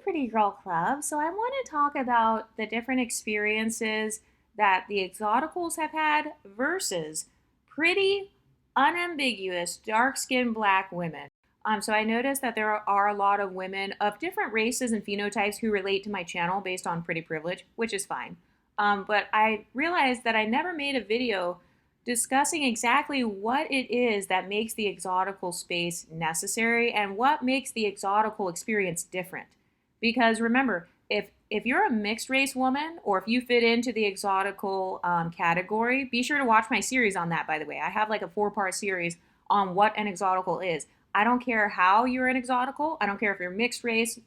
Pretty Girl Club. So I want to talk about the different experiences that the Exoticals have had versus pretty, unambiguous, dark-skinned black women. So I noticed that there are a lot of women of different races and phenotypes who relate to my channel based on pretty privilege, which is fine. But I realized that I never made a video discussing exactly what it is that makes the exotical space necessary and what makes the exotical experience different. Because remember, if you're a mixed race woman or if you fit into the exotical category, be sure to watch my series on that, by the way. I have like a 4-part series on what an exotical is. I don't care how you're an exotical. I don't care if you're mixed race,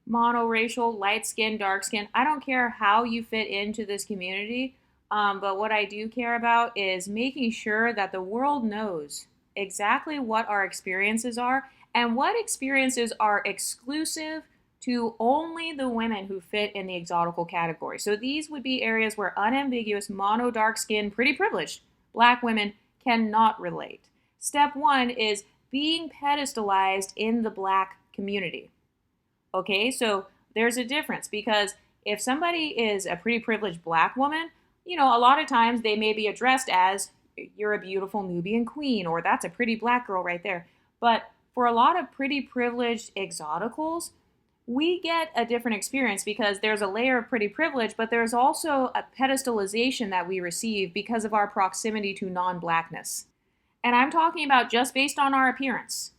monoracial, light skin, dark skin. I don't care how you fit into this community. But what I do care about is making sure that the world knows exactly what our experiences are and what experiences are exclusive to only the women who fit in the exotical category. So these would be areas where unambiguous, mono, dark skin, pretty privileged black women cannot relate. Step 1 is being pedestalized in the black community. Okay, so there's a difference because if somebody is a pretty privileged black woman, a lot of times they may be addressed as you're a beautiful Nubian queen or that's a pretty black girl right there. But for a lot of pretty privileged exoticals, we get a different experience because there's a layer of pretty privilege, but there's also a pedestalization that we receive because of our proximity to non-blackness. And I'm talking about just based on our appearance.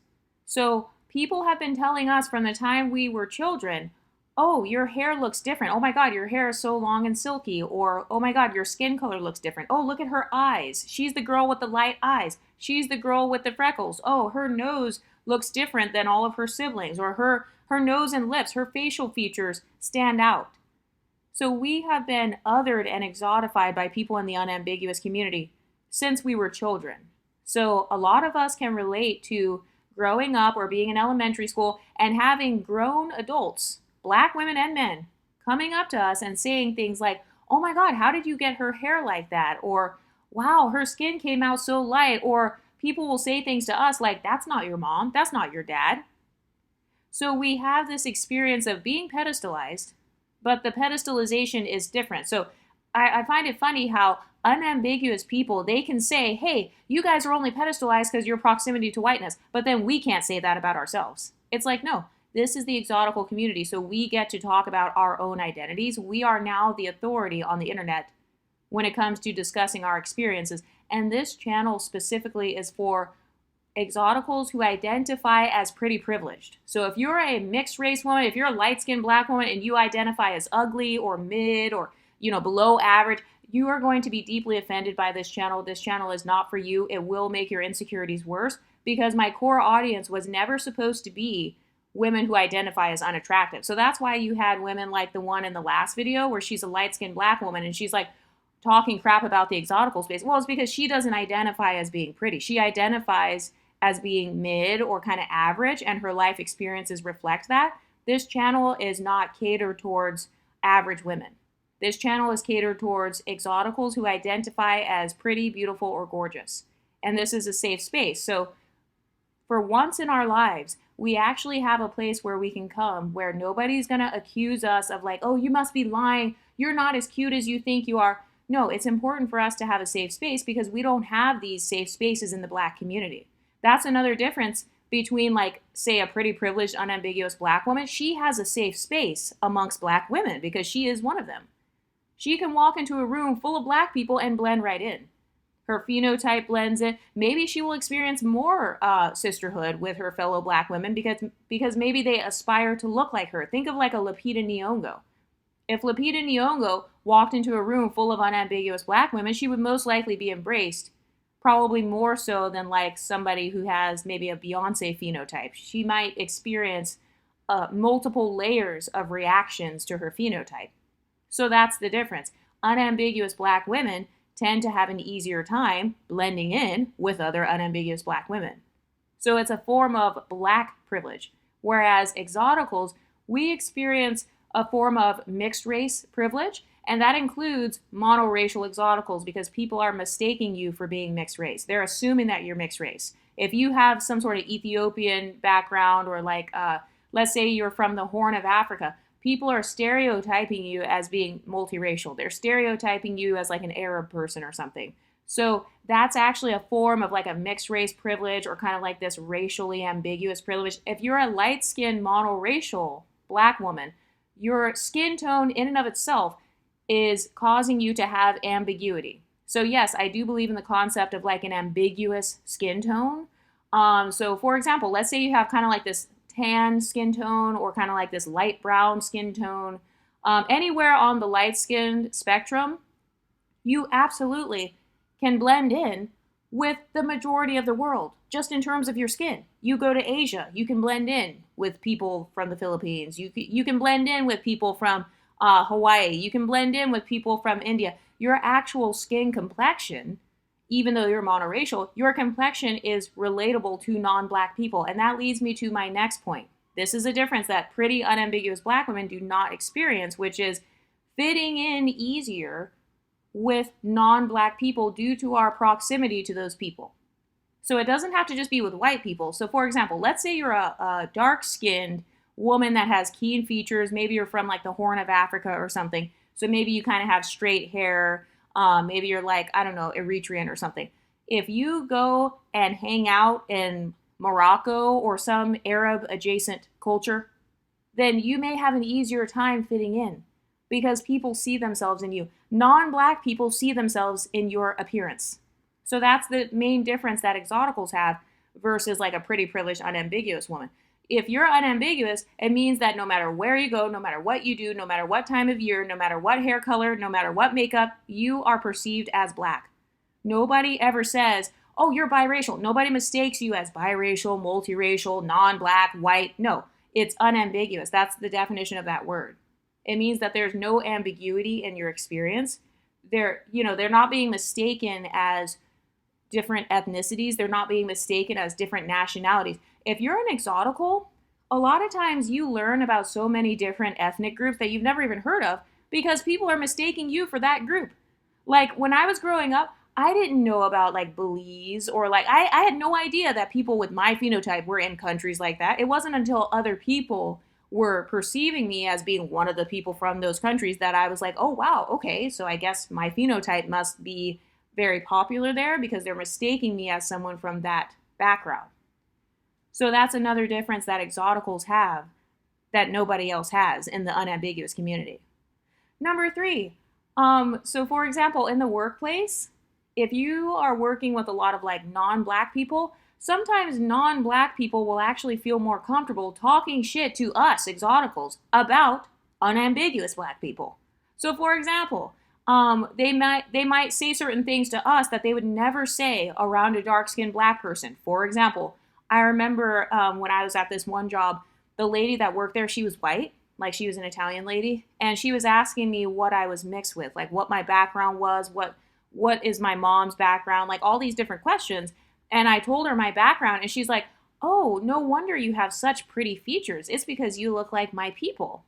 So people have been telling us from the time we were children, oh, your hair looks different. Oh my God, your hair is so long and silky. Or, oh my God, your skin color looks different. Oh, look at her eyes. She's the girl with the light eyes. She's the girl with the freckles. Oh, her nose looks different than all of her siblings. Or her nose and lips, her facial features stand out. So we have been othered and exotified by people in the unambiguous community since we were children. So a lot of us can relate to growing up or being in elementary school and having grown adults, black women and men, coming up to us and saying things like, oh my God, how did you get her hair like that? Or, wow, her skin came out so light. Or people will say things to us like, that's not your mom, that's not your dad. So we have this experience of being pedestalized, but the pedestalization is different. So I find it funny how unambiguous people, they can say, hey, you guys are only pedestalized because your proximity to whiteness, but then we can't say that about ourselves. It's like, no, this is the exotical community, so we get to talk about our own identities. We are now the authority on the internet when it comes to discussing our experiences. And this channel specifically is for exoticals who identify as pretty privileged. So if you're a mixed race woman, if you're a light-skinned black woman and you identify as ugly or mid or below average, you are going to be deeply offended by this channel. This channel is not for you. It will make your insecurities worse because my core audience was never supposed to be women who identify as unattractive. So that's why you had women like the one in the last video where she's a light-skinned black woman and she's like talking crap about the exotical space. Well, it's because she doesn't identify as being pretty. She identifies as being mid or kind of average, and her life experiences reflect that. This channel is not catered towards average women. This channel is catered towards exoticals who identify as pretty, beautiful, or gorgeous. And this is a safe space. So for once in our lives, we actually have a place where we can come where nobody's going to accuse us of like, oh, you must be lying. You're not as cute as you think you are. No, it's important for us to have a safe space because we don't have these safe spaces in the black community. That's another difference between, like, say, a pretty privileged, unambiguous black woman. She has a safe space amongst black women because she is one of them. She can walk into a room full of black people and blend right in. Her phenotype blends in. Maybe she will experience more sisterhood with her fellow black women because maybe they aspire to look like her. Think of like a Lupita Nyong'o. If Lupita Nyong'o walked into a room full of unambiguous black women, she would most likely be embraced. Probably more so than like somebody who has maybe a Beyonce phenotype. She might experience multiple layers of reactions to her phenotype. So that's the difference. Unambiguous black women tend to have an easier time blending in with other unambiguous black women. So it's a form of black privilege. Whereas exoticals, we experience a form of mixed race privilege, and that includes monoracial exoticals because people are mistaking you for being mixed race. They're assuming that you're mixed race. If you have some sort of Ethiopian background or like let's say you're from the Horn of Africa, people are stereotyping you as being multiracial. They're stereotyping you as like an Arab person or something. So that's actually a form of like a mixed race privilege, or kind of like this racially ambiguous privilege. If you're a light-skinned monoracial black woman, your skin tone in and of itself is causing you to have ambiguity. So yes, I do believe in the concept of like an ambiguous skin tone. So for example, let's say you have kind of like this tan skin tone, or kind of like this light brown skin tone. Anywhere on the light skinned spectrum, you absolutely can blend in with the majority of the world, just in terms of your skin. You go to Asia, you can blend in with people from the Philippines. You can blend in with people from Hawaii. You can blend in with people from India. Your actual skin complexion, even though you're monoracial, your complexion is relatable to non-black people. And that leads me to my next point. This is a difference that pretty unambiguous black women do not experience, which is fitting in easier with non-black people due to our proximity to those people. So it doesn't have to just be with white people. So for example, let's say you're a dark-skinned woman that has keen features. Maybe you're from like the Horn of Africa or something. So maybe you kind of have straight hair. Maybe you're like, I don't know, Eritrean or something. If you go and hang out in Morocco or some Arab adjacent culture, then you may have an easier time fitting in, because people see themselves in you. Non-black people see themselves in your appearance. So that's the main difference that Exoticals have versus like a pretty privileged unambiguous woman. If you're unambiguous, it means that no matter where you go, no matter what you do, no matter what time of year, no matter what hair color, no matter what makeup, you are perceived as black. Nobody ever says, oh, you're biracial. Nobody mistakes you as biracial, multiracial, non-black, white. No, it's unambiguous. That's the definition of that word. It means that there's no ambiguity in your experience. They're not being mistaken as different ethnicities. They're not being mistaken as different nationalities. If you're an exotical, a lot of times you learn about so many different ethnic groups that you've never even heard of, because people are mistaking you for that group. Like when I was growing up, I didn't know about like Belize, or like I had no idea that people with my phenotype were in countries like that. It wasn't until other people were perceiving me as being one of the people from those countries that I was like, oh wow, okay, so I guess my phenotype must be very popular there, because they're mistaking me as someone from that background. So that's another difference that Exoticals have that nobody else has in the unambiguous community. Number 3, so for example, in the workplace, if you are working with a lot of like non-black people, sometimes non-black people will actually feel more comfortable talking shit to us, Exoticals, about unambiguous black people. So for example, they might say certain things to us that they would never say around a dark-skinned black person. For example, I remember when I was at this one job, the lady that worked there, she was white, like she was an Italian lady, and she was asking me what I was mixed with, like what my background was, what is my mom's background, like all these different questions. And I told her my background, and she's like, oh, no wonder you have such pretty features. It's because you look like my people.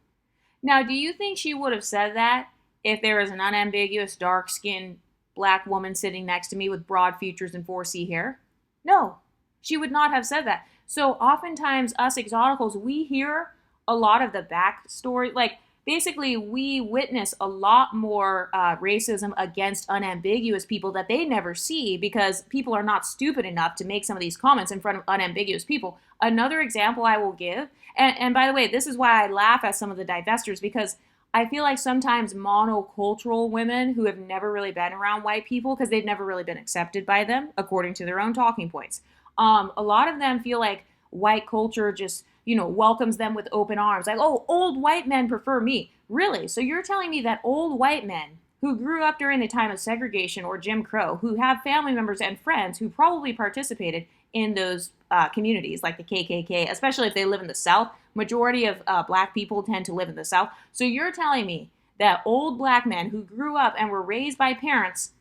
Now, do you think she would have said that if there was an unambiguous, dark-skinned black woman sitting next to me with broad features and 4C hair? No, she would not have said that. So oftentimes, us Exoticals, we hear a lot of the backstory. Like, basically, we witness a lot more racism against unambiguous people that they never see, because people are not stupid enough to make some of these comments in front of unambiguous people. Another example I will give, and by the way, this is why I laugh at some of the divestors, because I feel like sometimes monocultural women who have never really been around white people, because they've never really been accepted by them, according to their own talking points, a lot of them feel like white culture just, welcomes them with open arms. Like, oh, old white men prefer me. Really? So you're telling me that old white men who grew up during the time of segregation or Jim Crow, who have family members and friends who probably participated in those communities, like the KKK, especially if they live in the South, majority of black people tend to live in the South. So you're telling me that old black men who grew up and were raised by parents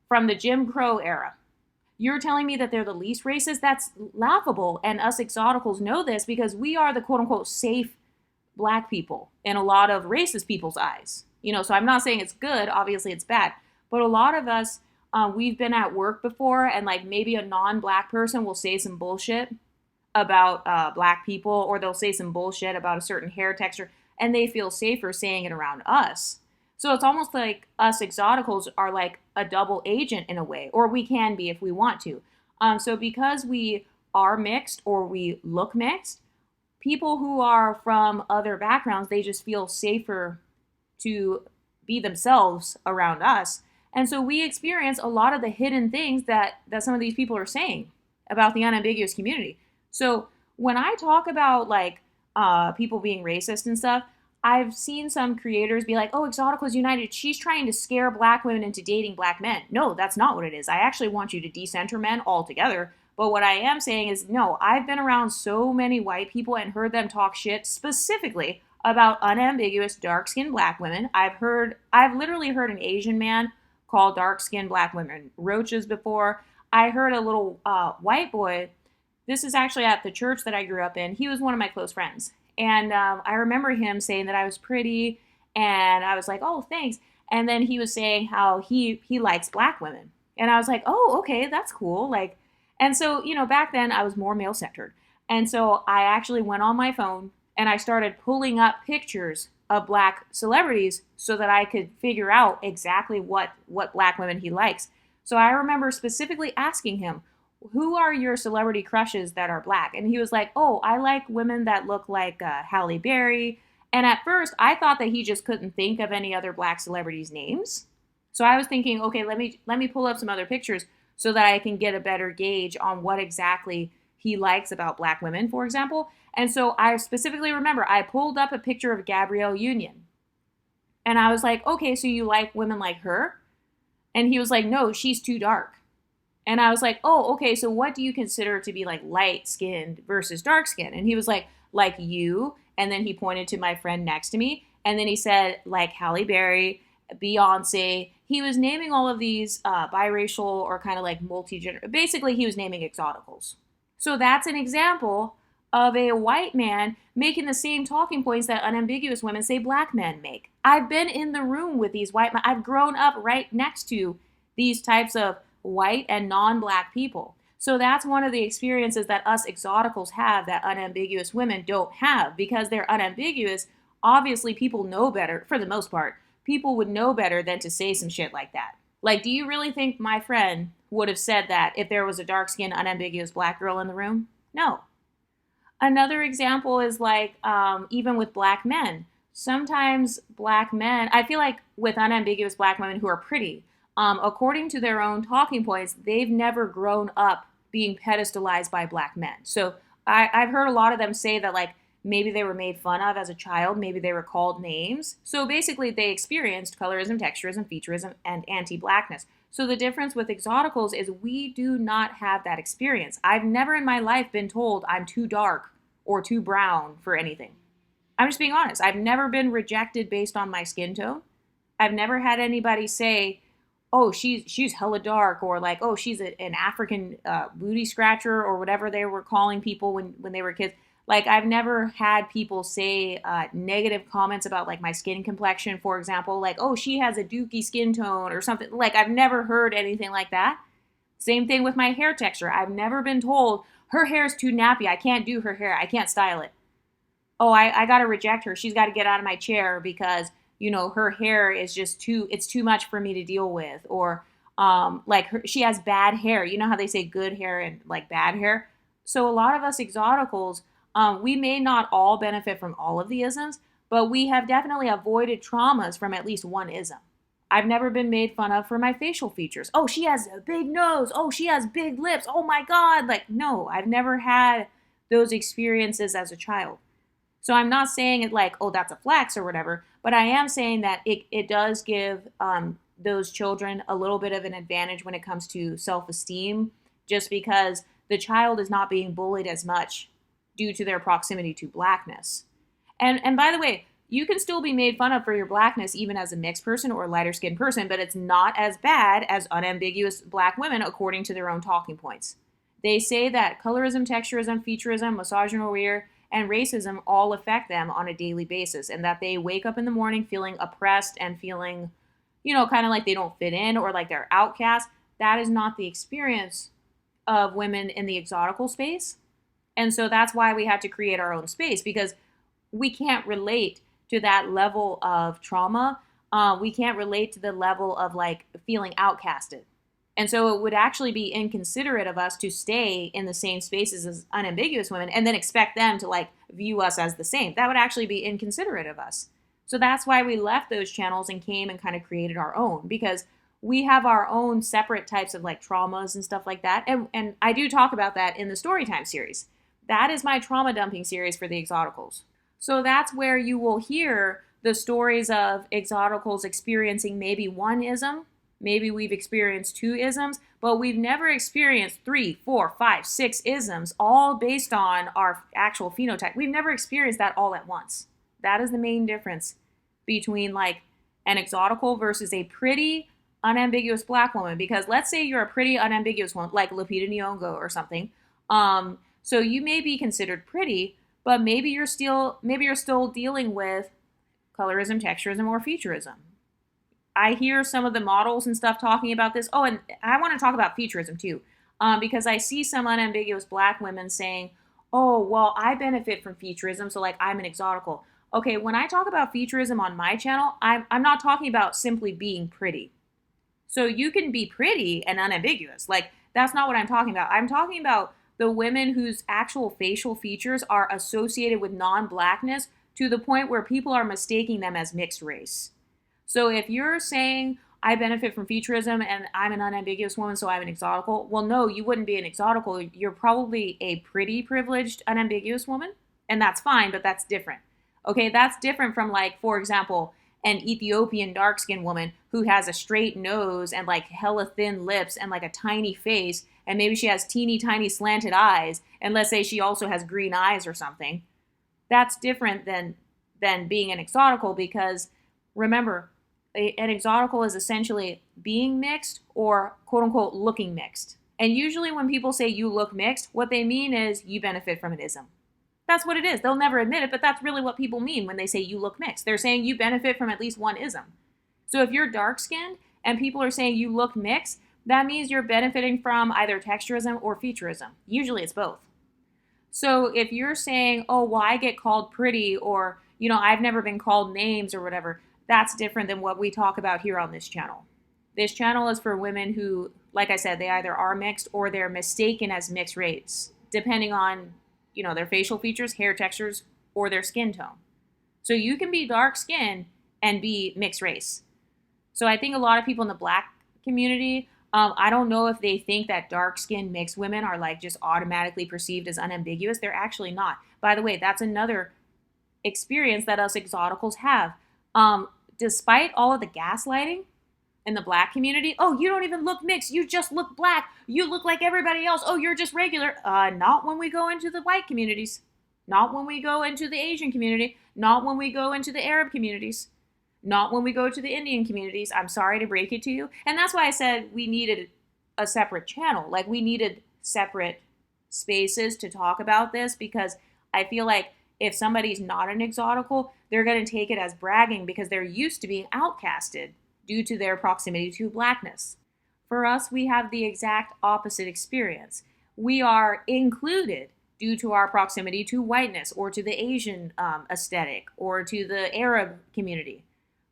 from the Jim Crow era, you're telling me that they're the least racist? That's laughable. And us Exoticals know this, because we are the quote unquote safe black people in a lot of racist people's eyes. So I'm not saying it's good. Obviously it's bad. But a lot of us, we've been at work before, and like maybe a non-black person will say some bullshit about black people, or they'll say some bullshit about a certain hair texture, and they feel safer saying it around us. So it's almost like us exoticals are like a double agent in a way, or we can be if we want to. So because we are mixed or we look mixed, people who are from other backgrounds, they just feel safer to be themselves around us. And so we experience a lot of the hidden things that some of these people are saying about the unambiguous community. So when I talk about like people being racist and stuff, I've seen some creators be like, oh, Exoticals United, she's trying to scare black women into dating black men. No, that's not what it is. I actually want you to decenter men altogether. But what I am saying is, no, I've been around so many white people and heard them talk shit specifically about unambiguous dark-skinned black women. I've literally heard an Asian man call dark-skinned black women roaches before. I heard a little white boy. This is actually at the church that I grew up in. He was one of my close friends. And I remember him saying that I was pretty, and I was like, oh, thanks. And then he was saying how he likes black women. And I was like, oh, okay, that's cool. Like, and so, back then I was more male-centered. And so I actually went on my phone and I started pulling up pictures of black celebrities so that I could figure out exactly what black women he likes. So I remember specifically asking him, who are your celebrity crushes that are black? And he was like, oh, I like women that look like Halle Berry. And at first, I thought that he just couldn't think of any other black celebrities' names. So I was thinking, okay, let me pull up some other pictures so that I can get a better gauge on what exactly he likes about black women, for example. And so I specifically remember I pulled up a picture of Gabrielle Union. And I was like, okay, so you like women like her? And he was like, no, she's too dark. And I was like, oh, okay, so what do you consider to be like light-skinned versus dark-skinned? And he was like you. And then he pointed to my friend next to me. And then he said, like Halle Berry, Beyonce. He was naming all of these biracial or kind of like multi-gender. Basically, he was naming exoticals. So that's an example of a white man making the same talking points that unambiguous women say black men make. I've been in the room with these white men. I've grown up right next to these types of white and non-black people. So that's one of the experiences that us exoticals have that unambiguous women don't have. Because they're unambiguous, obviously people know better, for the most part. People would know better than to say some shit like that. Like, do you really think my friend would have said that if there was a dark-skinned, unambiguous black girl in the room? No. Another example is like, even with black men. Sometimes black men, I feel like with unambiguous black women who are pretty, according to their own talking points, they've never grown up being pedestalized by black men. So I've heard a lot of them say that like maybe they were made fun of as a child, maybe they were called names. So basically they experienced colorism, texturism, featureism, and anti-blackness. So the difference with exoticals is we do not have that experience. I've never in my life been told I'm too dark or too brown for anything. I'm just being honest. I've never been rejected based on my skin tone. I've never had anybody say, oh, she's hella dark, or like, oh, she's an African booty scratcher, or whatever they were calling people when they were kids. Like, I've never had people say negative comments about like my skin complexion, for example, like, oh, she has a dookie skin tone or something. Like, I've never heard anything like that. Same thing with my hair texture. I've never been told her hair's too nappy. I can't do her hair. I can't style it. Oh, I got to reject her. She's got to get out of my chair because her hair is just it's too much for me to deal with. Or like she has bad hair. You know how they say good hair and like bad hair? So a lot of us exoticals, we may not all benefit from all of the isms, but we have definitely avoided traumas from at least one ism. I've never been made fun of for my facial features. Oh, she has a big nose. Oh, she has big lips. Oh my God. Like, no, I've never had those experiences as a child. So I'm not saying it like, oh, that's a flex or whatever, but I am saying that it does give those children a little bit of an advantage when it comes to self-esteem, just because the child is not being bullied as much due to their proximity to blackness. And by the way, you can still be made fun of for your blackness even as a mixed person or a lighter skinned person, but it's not as bad as unambiguous black women according to their own talking points. They say that colorism, texturism, featureism, misogynoir, and racism all affect them on a daily basis, and that they wake up in the morning feeling oppressed and feeling, kind of like they don't fit in or like they're outcast. That is not the experience of women in the exotical space. And so that's why we had to create our own space, because we can't relate to that level of trauma. We can't relate to the level of like feeling outcasted. And so it would actually be inconsiderate of us to stay in the same spaces as unambiguous women and then expect them to like view us as the same. That would actually be inconsiderate of us. So that's why we left those channels and came and kind of created our own, because we have our own separate types of like traumas and stuff like that. And I do talk about that in the Storytime series. That is my trauma dumping series for the Exoticals. So that's where you will hear the stories of Exoticals experiencing maybe one ism. Maybe we've experienced 2 isms, but we've never experienced 3, 4, 5, 6 isms, all based on our actual phenotype. We've never experienced that all at once. That is the main difference between like an exotical versus a pretty unambiguous black woman. Because let's say you're a pretty unambiguous one, like Lupita Nyong'o or something. So you may be considered pretty, but maybe you're still dealing with colorism, texturism, or featureism. I hear some of the models and stuff talking about this. Oh, and I want to talk about featureism too, because I see some unambiguous black women saying, oh, well, I benefit from featureism, so like I'm an exotical. Okay, when I talk about featureism on my channel, I'm not talking about simply being pretty. So you can be pretty and unambiguous. Like, that's not what I'm talking about. I'm talking about the women whose actual facial features are associated with non-blackness to the point where people are mistaking them as mixed race. So if you're saying, I benefit from featureism and I'm an unambiguous woman, so I'm an exotical, well, no, you wouldn't be an exotical. You're probably a pretty privileged unambiguous woman, and that's fine, but that's different. Okay, that's different from like, for example, an Ethiopian dark-skinned woman who has a straight nose and like hella thin lips and like a tiny face, and maybe she has teeny tiny slanted eyes, and let's say she also has green eyes or something. That's different than being an exotical, because remember, an exotical is essentially being mixed or quote unquote looking mixed. And usually when people say you look mixed, what they mean is you benefit from an ism. That's what it is. They'll never admit it, but that's really what people mean when they say you look mixed. They're saying you benefit from at least one ism. So if you're dark skinned and people are saying you look mixed, that means you're benefiting from either texturism or featureism. Usually it's both. So if you're saying, oh, well, I get called pretty, or, you know, I've never been called names or whatever, that's different than what we talk about here on this channel. This channel is for women who, like I said, they either are mixed or they're mistaken as mixed race, depending on, you know, their facial features, hair textures, or their skin tone. So you can be dark skinned and be mixed race. So I think a lot of people in the black community, I don't know if they think that dark skinned mixed women are like just automatically perceived as unambiguous. They're actually not. By the way, that's another experience that us exoticals have. Despite all of the gaslighting in the black community, oh, you don't even look mixed, you just look black, you look like everybody else, oh, you're just regular. Not when we go into the white communities, not when we go into the Asian community, not when we go into the Arab communities, not when we go to the Indian communities. I'm sorry to break it to you. And that's why I said we needed a separate channel. Like, we needed separate spaces to talk about this, because I feel like if somebody's not an exotical, they're going to take it as bragging because they're used to being outcasted due to their proximity to blackness. For us, we have the exact opposite experience. We are included due to our proximity to whiteness or to the Asian aesthetic or to the Arab community.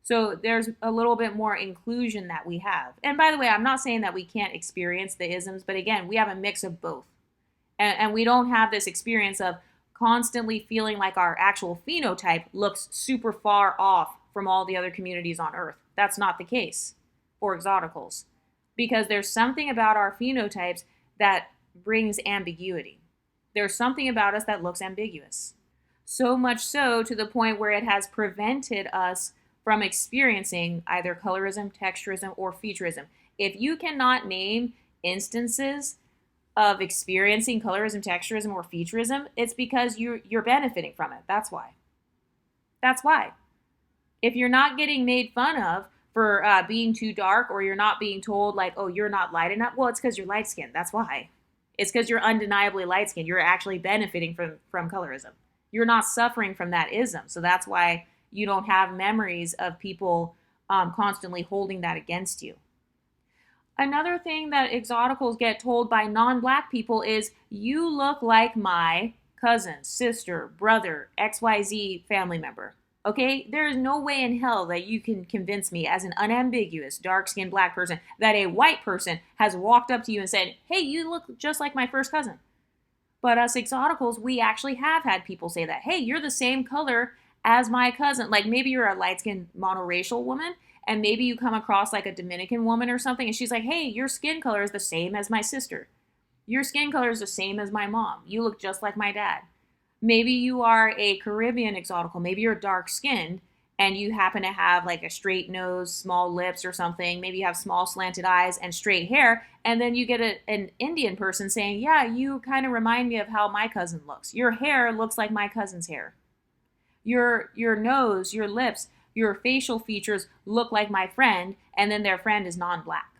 So there's a little bit more inclusion that we have. And by the way, I'm not saying that we can't experience the isms, but again, we have a mix of both. And we don't have this experience of constantly feeling like our actual phenotype looks super far off from all the other communities on Earth. That's not the case for exoticals, because there's something about our phenotypes that brings ambiguity. There's something about us that looks ambiguous. So much so to the point where it has prevented us from experiencing either colorism, texturism, or featureism. If you cannot name instances of experiencing colorism, texturism, or featureism, it's because you're benefiting from it. That's why. That's why. If you're not getting made fun of for being too dark, or you're not being told like, oh, you're not light enough, well, it's because you're light skinned. That's why. It's because you're undeniably light skinned. You're actually benefiting from colorism. You're not suffering from that ism. So that's why you don't have memories of people constantly holding that against you. Another thing that exoticals get told by non-black people is, you look like my cousin, sister, brother, XYZ family member. Okay? There is no way in hell that you can convince me as an unambiguous, dark-skinned black person that a white person has walked up to you and said, hey, you look just like my first cousin. But us Exoticals, we actually have had people say that. Hey, you're the same color as my cousin. Like maybe you're a light-skinned monoracial woman, and maybe you come across like a Dominican woman or something, and she's like, hey, your skin color is the same as my sister. Your skin color is the same as my mom. You look just like my dad. Maybe you are a Caribbean Exotical. Maybe you're dark-skinned, and you happen to have like a straight nose, small lips or something. Maybe you have small slanted eyes and straight hair. And then you get an Indian person saying, yeah, you kind of remind me of how my cousin looks. Your hair looks like my cousin's hair. Your nose, your lips, your facial features look like my friend, and then their friend is non-black.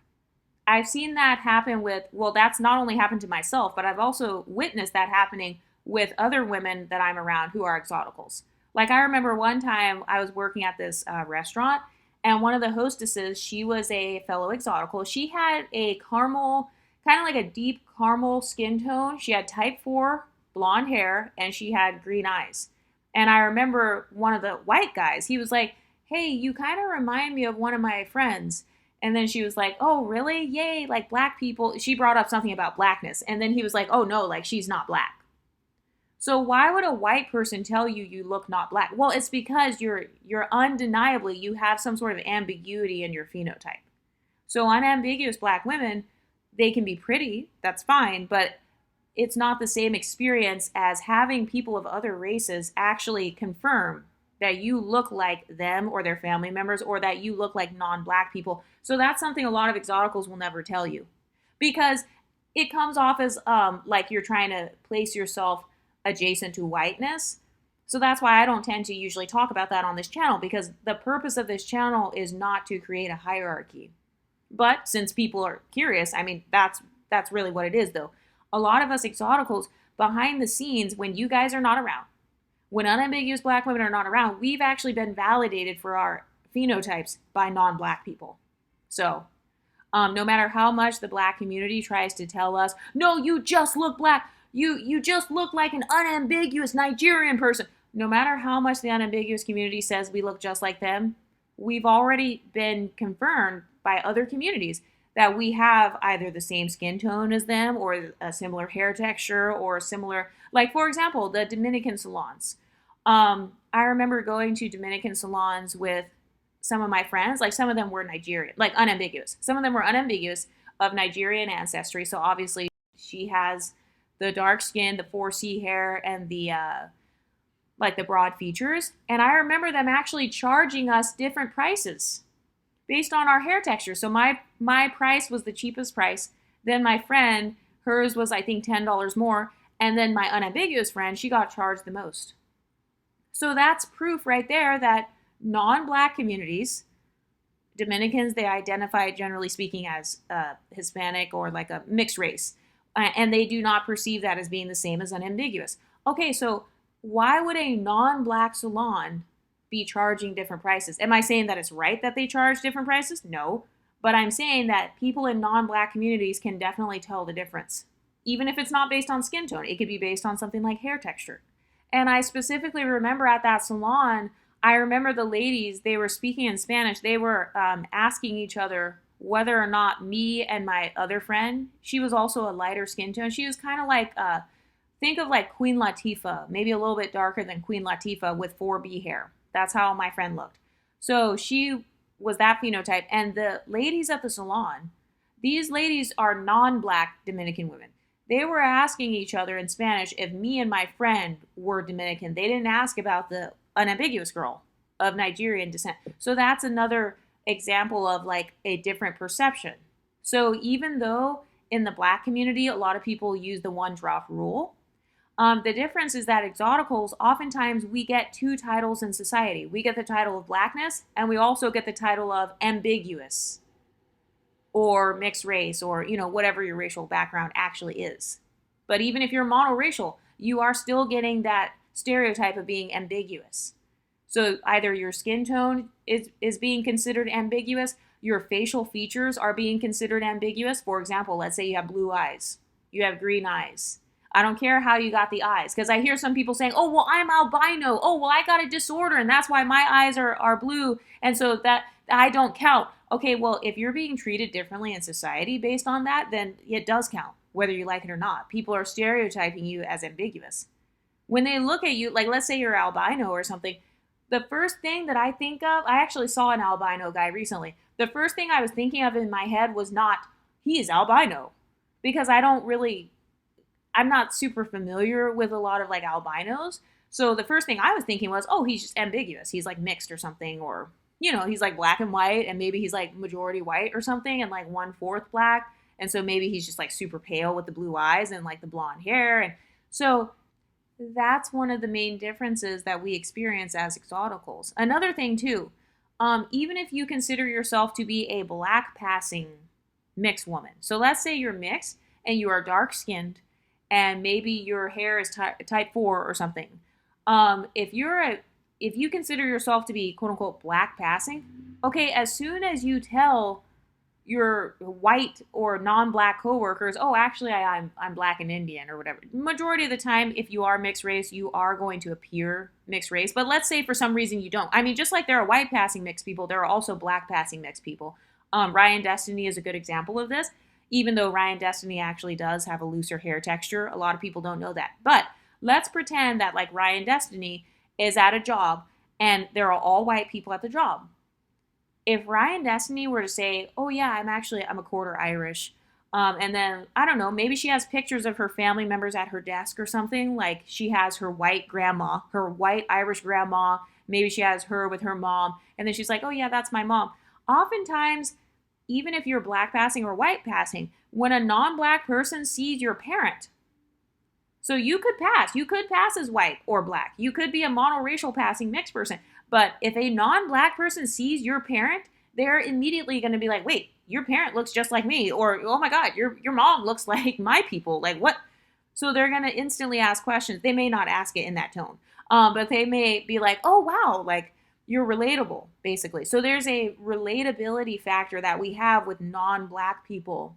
I've seen that happen with, well, that's not only happened to myself, but I've also witnessed that happening with other women that I'm around who are Exoticals. Like I remember one time I was working at this restaurant, and one of the hostesses, she was a fellow Exotical. She had a caramel, kind of like a deep caramel skin tone. She had type 4 blonde hair, and she had green eyes. And I remember one of the white guys, he was like, hey, you kind of remind me of one of my friends. And then she was like, oh, really? Yay, like black people. She brought up something about blackness. And then he was like, oh, no, like she's not black. So why would a white person tell you you look not black? Well, it's because you're undeniably, you have some sort of ambiguity in your phenotype. So unambiguous black women, they can be pretty, that's fine, but it's not the same experience as having people of other races actually confirm that you look like them or their family members, or that you look like non-black people. So that's something a lot of Exoticals will never tell you, because it comes off as like you're trying to place yourself adjacent to whiteness. So that's why I don't tend to usually talk about that on this channel, because the purpose of this channel is not to create a hierarchy. But since people are curious, I mean, that's really what it is though. A lot of us Exoticals, behind the scenes, when you guys are not around, when unambiguous black women are not around, we've actually been validated for our phenotypes by non-black people. So no matter how much the black community tries to tell us, no, you just look black, you just look like an unambiguous Nigerian person. No matter how much the unambiguous community says we look just like them, we've already been confirmed by other communities that we have either the same skin tone as them, or a similar hair texture, or similar, like for example, the Dominican salons. I remember going to Dominican salons with some of my friends, like some of them were Nigerian, like unambiguous. Some of them were unambiguous of Nigerian ancestry. So obviously she has the dark skin, the 4C hair, and the like the broad features. And I remember them actually charging us different prices based on our hair texture. So my price was the cheapest price. Then my friend, hers was I think $10 more. And then my unambiguous friend, she got charged the most. So that's proof right there that non-black communities, Dominicans, they identify generally speaking as Hispanic or like a mixed race. And they do not perceive that as being the same as unambiguous. Okay, so why would a non-black salon be charging different prices? Am I saying that it's right that they charge different prices? No. But I'm saying that people in non-black communities can definitely tell the difference. Even if it's not based on skin tone, it could be based on something like hair texture. And I specifically remember at that salon, I remember the ladies, they were speaking in Spanish. They were asking each other whether or not me and my other friend, she was also a lighter skin tone. She was kind of like, think of like Queen Latifah, maybe a little bit darker than Queen Latifah with 4B hair. That's how my friend looked. So she was that phenotype. And the ladies at the salon, these ladies are non-black Dominican women. They were asking each other in Spanish if me and my friend were Dominican. They didn't ask about the unambiguous girl of Nigerian descent. So that's another example of like a different perception. So even though in the black community, a lot of people use the one drop rule, the difference is that Exoticals, oftentimes we get two titles in society. We get the title of blackness, and we also get the title of ambiguous or mixed race, or, you know, whatever your racial background actually is. But even if you're monoracial, you are still getting that stereotype of being ambiguous. So either your skin tone is being considered ambiguous, your facial features are being considered ambiguous. For example, let's say you have blue eyes, you have green eyes. I don't care how you got the eyes. Because I hear some people saying, oh, well, I'm albino. Oh, well, I got a disorder and that's why my eyes are blue. And so that I don't count. Okay, well, if you're being treated differently in society based on that, then it does count, whether you like it or not. People are stereotyping you as ambiguous. When they look at you, like let's say you're albino or something, the first thing that I think of, I actually saw an albino guy recently. The first thing I was thinking of in my head was not, he is albino. Because I'm not super familiar with a lot of like albinos. So the first thing I was thinking was, oh, he's just ambiguous. He's like mixed or something, or, he's like black and white, and maybe he's like majority white or something, and like 1/4 black. And so maybe he's just like super pale with the blue eyes and like the blonde hair. And so that's one of the main differences that we experience as exoticals. Another thing too, even if you consider yourself to be a black passing mixed woman. So let's say you're mixed and you are dark skinned and maybe your hair is type 4 or something. If you consider yourself to be quote unquote black passing, okay, as soon as you tell your white or non-black coworkers, oh, actually I'm black and Indian or whatever. Majority of the time, if you are mixed race, you are going to appear mixed race. But let's say for some reason you don't. I mean, just like there are white passing mixed people, there are also black passing mixed people. Ryan Destiny is a good example of this, even though Ryan Destiny actually does have a looser hair texture. A lot of people don't know that. But let's pretend that like Ryan Destiny is at a job and there are all white people at the job. If Ryan Destiny were to say, oh yeah, I'm a quarter Irish, and then, I don't know, maybe she has pictures of her family members at her desk or something, like she has her white grandma, her white Irish grandma, maybe she has her with her mom, and then she's like, oh yeah, that's my mom. Oftentimes, even if you're black passing or white passing, when a non-black person sees your parent, so you could pass as white or black, you could be a monoracial passing mixed person, but if a non-black person sees your parent, they're immediately going to be like, wait, your parent looks just like me, or oh my God, your mom looks like my people, like what? So they're going to instantly ask questions. They may not ask it in that tone, but they may be like, oh wow, like you're relatable, basically. So there's a relatability factor that we have with non-black people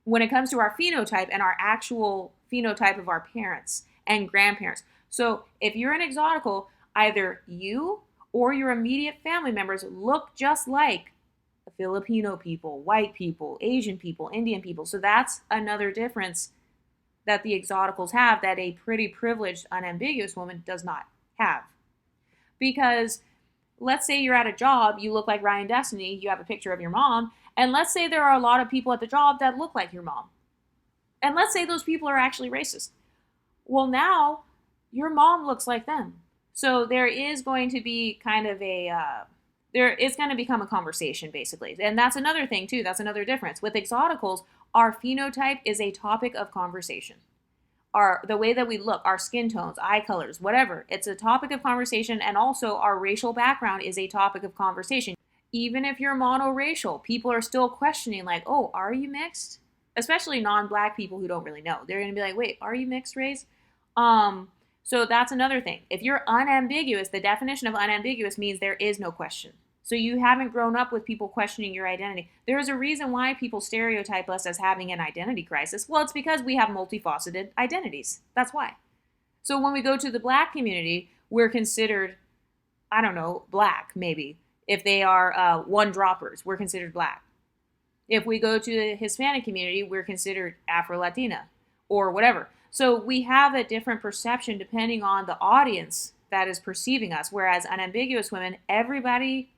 when it comes to our phenotype and our actual phenotype of our parents and grandparents. So if you're an exotical, either you or your immediate family members look just like Filipino people, white people, Asian people, Indian people. So that's another difference that the exoticals have that a pretty privileged, unambiguous woman does not have. Because let's say you're at a job, you look like Ryan Destiny, you have a picture of your mom, and let's say there are a lot of people at the job that look like your mom. And let's say those people are actually racist. Well, now your mom looks like them. So there is going to be kind of there is going to become a conversation, basically. And that's another thing, too. That's another difference. With exoticals, our phenotype is a topic of conversation. The way that we look, our skin tones, eye colors, whatever. It's a topic of conversation. And also our racial background is a topic of conversation. Even if you're monoracial, people are still questioning like, oh, are you mixed? Especially non-black people who don't really know. They're going to be like, wait, are you mixed race? So that's another thing. If you're unambiguous, the definition of unambiguous means there is no question. So you haven't grown up with people questioning your identity. There's a reason why people stereotype us as having an identity crisis. Well, it's because we have multifaceted identities. That's why. So when we go to the black community, we're considered, I don't know, black maybe. If they are one-droppers, we're considered black. If we go to the Hispanic community, we're considered Afro-Latina or whatever. So we have a different perception depending on the audience that is perceiving us. Whereas unambiguous women, everybody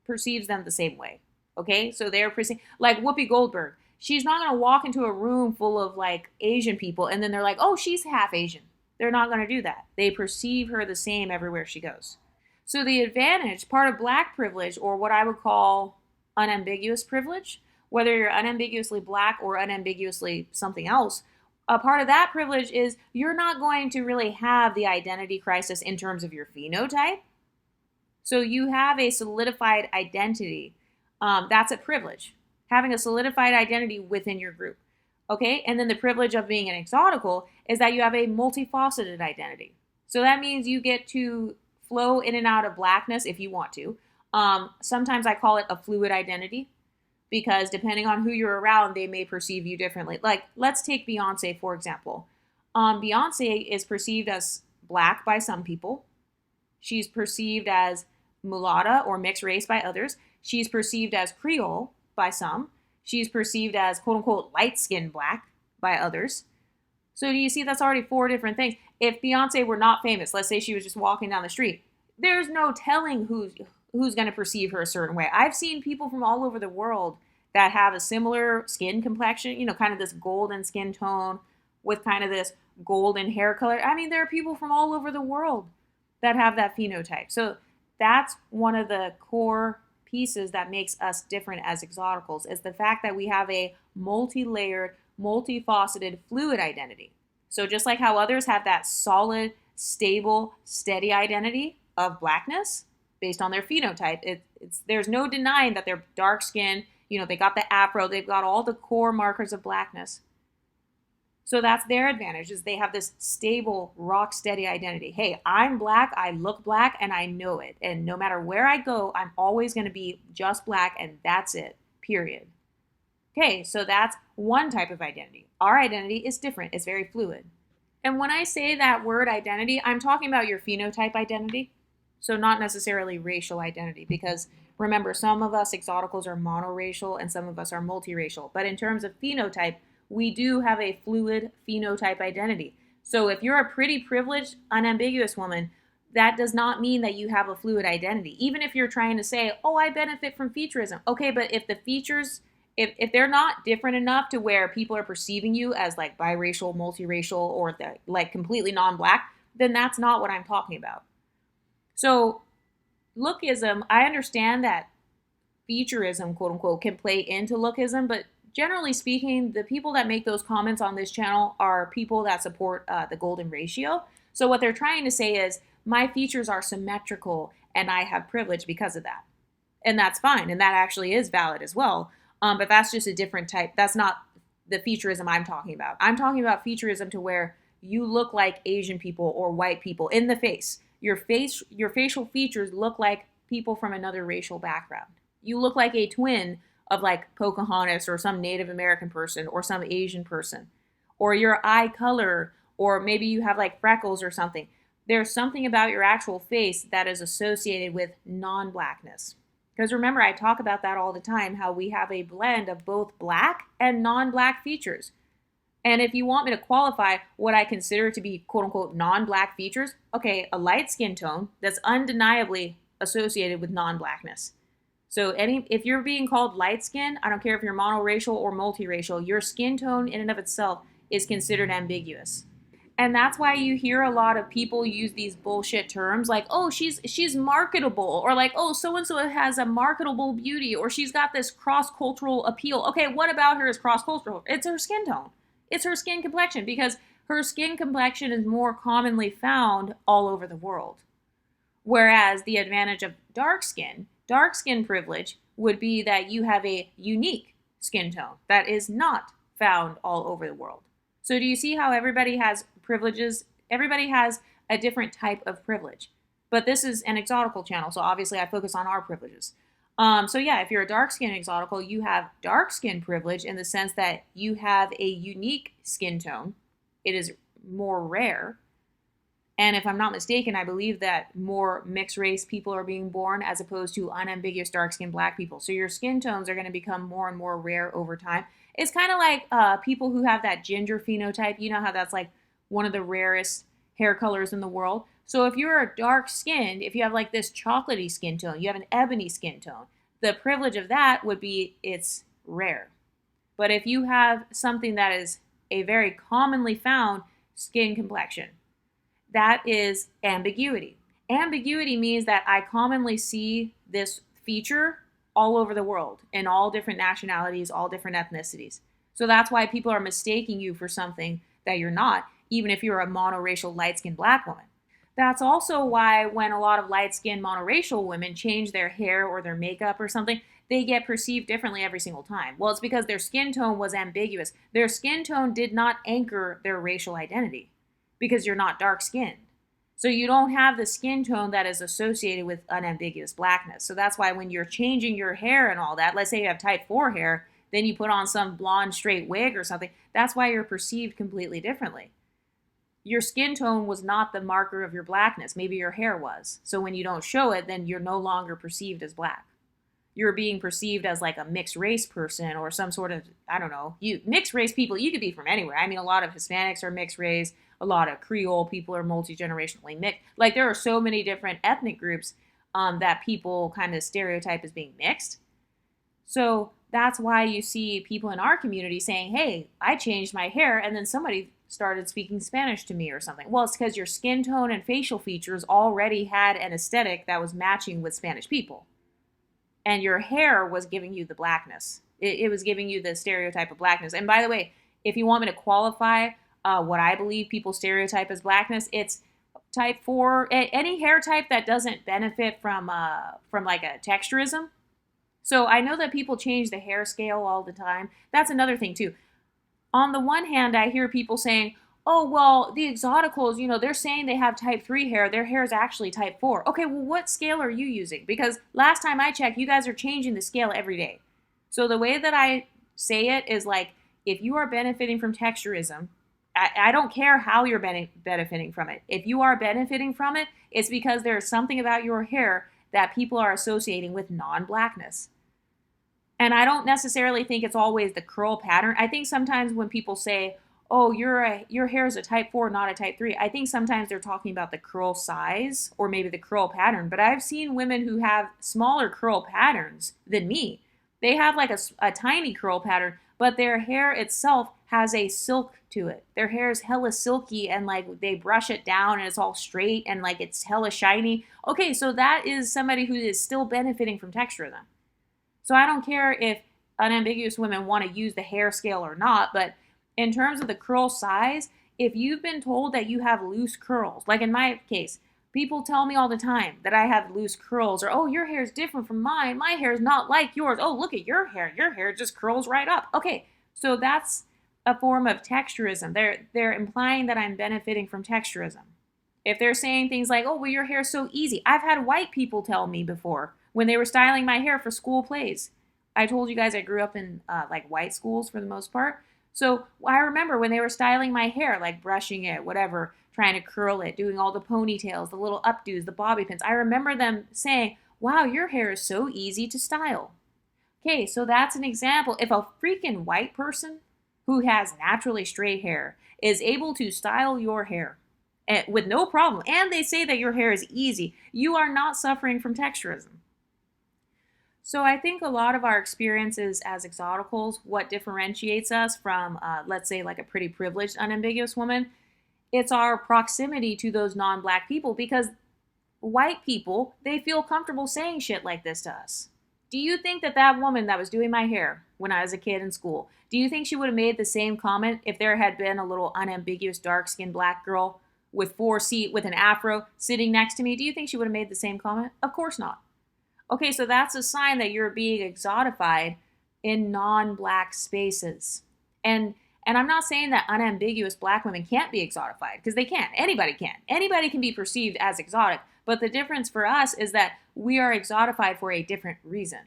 perceives them the same way. Okay? So they're perceiving, like Whoopi Goldberg. She's not going to walk into a room full of like Asian people and then they're like, oh, she's half Asian. They're not going to do that. They perceive her the same everywhere she goes. So the advantage, part of black privilege, or what I would call unambiguous privilege, whether you're unambiguously black or unambiguously something else, a part of that privilege is you're not going to really have the identity crisis in terms of your phenotype. So you have a solidified identity. That's a privilege, having a solidified identity within your group. Okay, and then the privilege of being an exotical is that you have a multifaceted identity. So that means you get to flow in and out of blackness if you want to. Sometimes I call it a fluid identity, because depending on who you're around, they may perceive you differently. Like, let's take Beyonce, for example. Beyonce is perceived as black by some people. She's perceived as mulatto or mixed race by others. She's perceived as Creole by some. She's perceived as quote unquote light-skinned black by others. So do you see that's already 4 different things? If Beyonce were not famous, let's say she was just walking down the street, there's no telling who's going to perceive her a certain way. I've seen people from all over the world that have a similar skin complexion, you know, kind of this golden skin tone with kind of this golden hair color. I mean, there are people from all over the world that have that phenotype. So that's one of the core pieces that makes us different as exoticals, is the fact that we have a multi-layered, multifaceted, fluid identity. So just like how others have that solid, stable, steady identity of blackness based on their phenotype, there's no denying that they're dark skinned, you know, they got the afro, they've got all the core markers of blackness. So that's their advantage, is they have this stable, rock steady identity. Hey, I'm black, I look black, and I know it. And no matter where I go, I'm always going to be just black, and that's it, period. Okay, so that's one type of identity. Our identity is different. It's very fluid. And when I say that word identity, I'm talking about your phenotype identity. So not necessarily racial identity, because remember, some of us exoticals are monoracial and some of us are multiracial. But in terms of phenotype, we do have a fluid phenotype identity. So if you're a pretty privileged, unambiguous woman, that does not mean that you have a fluid identity. Even if you're trying to say, oh, I benefit from featureism. Okay, but if the features, if they're not different enough to where people are perceiving you as like biracial, multiracial, or like completely non-black, then that's not what I'm talking about. So lookism, I understand that featureism, quote unquote, can play into lookism, but generally speaking, the people that make those comments on this channel are people that support the golden ratio. So what they're trying to say is, my features are symmetrical and I have privilege because of that. And that's fine. And that actually is valid as well. But that's just a different type. That's not the featureism I'm talking about. I'm talking about featureism to where you look like Asian people or white people in the face. Your facial features look like people from another racial background. You look like a twin of like Pocahontas or some Native American person or some Asian person, or your eye color, or maybe you have like freckles or something. There's something about your actual face that is associated with non-blackness. Because remember, I talk about that all the time, how we have a blend of both black and non-black features. And if you want me to qualify what I consider to be quote unquote non-black features, okay, a light skin tone that's undeniably associated with non-blackness. So if you're being called light skin, I don't care if you're monoracial or multiracial, your skin tone in and of itself is considered ambiguous. And that's why you hear a lot of people use these bullshit terms like, oh, she's marketable, or like, oh, so-and-so has a marketable beauty, or she's got this cross-cultural appeal. Okay, what about her is cross-cultural? It's her skin tone. It's her skin complexion, because her skin complexion is more commonly found all over the world. Whereas the advantage of dark skin privilege would be that you have a unique skin tone that is not found all over the world. So do you see how everybody has privileges? Everybody has a different type of privilege. But this is an exotical channel, so obviously I focus on our privileges. So yeah, if you're a dark skin exotical, you have dark skin privilege in the sense that you have a unique skin tone. It is more rare. And if I'm not mistaken, I believe that more mixed race people are being born as opposed to unambiguous dark-skinned black people. So your skin tones are going to become more and more rare over time. It's kind of like people who have that ginger phenotype. You know how that's like one of the rarest hair colors in the world. So if you're dark-skinned, if you have like this chocolatey skin tone, you have an ebony skin tone, the privilege of that would be it's rare. But if you have something that is a very commonly found skin complexion, that is ambiguity. Ambiguity means that I commonly see this feature all over the world, in all different nationalities, all different ethnicities. So that's why people are mistaking you for something that you're not, even if you're a monoracial light-skinned black woman. That's also why when a lot of light-skinned monoracial women change their hair or their makeup or something, they get perceived differently every single time. Well, it's because their skin tone was ambiguous. Their skin tone did not anchor their racial identity, because you're not dark-skinned. So you don't have the skin tone that is associated with unambiguous blackness. So that's why when you're changing your hair and all that, let's say you have type 4 hair, then you put on some blonde straight wig or something, that's why you're perceived completely differently. your skin tone was not the marker of your blackness. Maybe your hair was. So when you don't show it, then you're no longer perceived as black. You're being perceived as like a mixed race person or some sort of, I don't know, mixed race people, you could be from anywhere. I mean, a lot of Hispanics are mixed race. A lot of Creole people are multi-generationally mixed. Like there are so many different ethnic groups that people kind of stereotype as being mixed. So that's why you see people in our community saying, hey, I changed my hair, and then somebody started speaking Spanish to me or something. Well, it's because your skin tone and facial features already had an aesthetic that was matching with Spanish people. And your hair was giving you the blackness. It was giving you the stereotype of blackness. And by the way, if you want me to qualify what I believe people stereotype as blackness, it's type 4, any hair type that doesn't benefit from like a texturism. So I know that people change the hair scale all the time. That's another thing too. On the one hand, I hear people saying, oh, well, the Exoticals, they're saying they have type 3 hair. Their hair is actually type 4. Okay, well, what scale are you using? Because last time I checked, you guys are changing the scale every day. So the way that I say it is like, if you are benefiting from texturism, I don't care how you're benefiting from it. If you are benefiting from it, it's because there's something about your hair that people are associating with non-blackness. And I don't necessarily think it's always the curl pattern. I think sometimes when people say, oh, your hair is a type 4, not a type 3, I think sometimes they're talking about the curl size or maybe the curl pattern. But I've seen women who have smaller curl patterns than me. They have like a tiny curl pattern, but their hair itself has a silk to it. Their hair is hella silky and like they brush it down and it's all straight and like it's hella shiny. Okay, so that is somebody who is still benefiting from texturism. So I don't care if unambiguous women want to use the hair scale or not, but in terms of the curl size, if you've been told that you have loose curls, like in my case, people tell me all the time that I have loose curls or, oh, your hair is different from mine. My hair is not like yours. Oh, look at your hair. Your hair just curls right up. Okay, so that's a form of texturism. They're implying that I'm benefiting from texturism. If they're saying things like, oh, well, your hair is so easy. I've had white people tell me before when they were styling my hair for school plays. I told you guys I grew up in like white schools for the most part. So I remember when they were styling my hair, like brushing it, whatever, trying to curl it, doing all the ponytails, the little updos, the bobby pins. I remember them saying, wow, your hair is so easy to style. Okay, so that's an example. If a freaking white person who has naturally straight hair is able to style your hair with no problem, and they say that your hair is easy, you are not suffering from texturism. So I think a lot of our experiences as exoticals, what differentiates us from, let's say, like a pretty privileged, unambiguous woman, it's our proximity to those non-black people, because white people, they feel comfortable saying shit like this to us. Do you think that that woman that was doing my hair when I was a kid in school, do you think she would have made the same comment if there had been a little unambiguous, dark-skinned black girl with with an afro sitting next to me? Do you think she would have made the same comment? Of course not. Okay, so that's a sign that you're being exotified in non-black spaces. And I'm not saying that unambiguous black women can't be exotified, because they can. Anybody can. Anybody can be perceived as exotic. But the difference for us is that we are exotified for a different reason.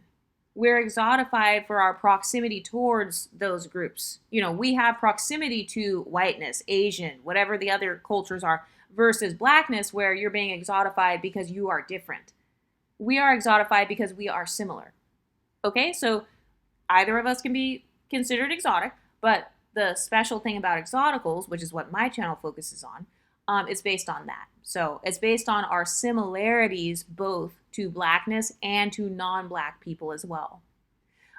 We're exotified for our proximity towards those groups. We have proximity to whiteness, Asian, whatever the other cultures are, versus blackness, where you're being exotified because you are different. We are exotified because we are similar. Okay, so either of us can be considered exotic, but the special thing about Exoticals, which is what my channel focuses on, is based on that. So it's based on our similarities both to blackness and to non-black people as well.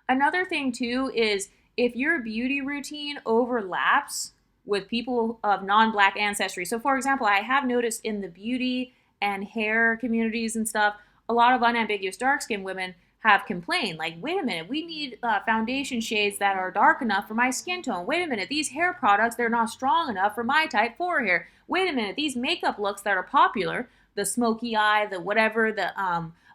Another thing too is if your beauty routine overlaps with people of non-black ancestry. So for example, I have noticed in the beauty and hair communities and stuff, a lot of unambiguous dark-skinned women have complained, like, wait a minute, we need foundation shades that are dark enough for my skin tone. Wait a minute, these hair products, they're not strong enough for my type 4 hair. Wait a minute, these makeup looks that are popular, the smoky eye, the whatever, the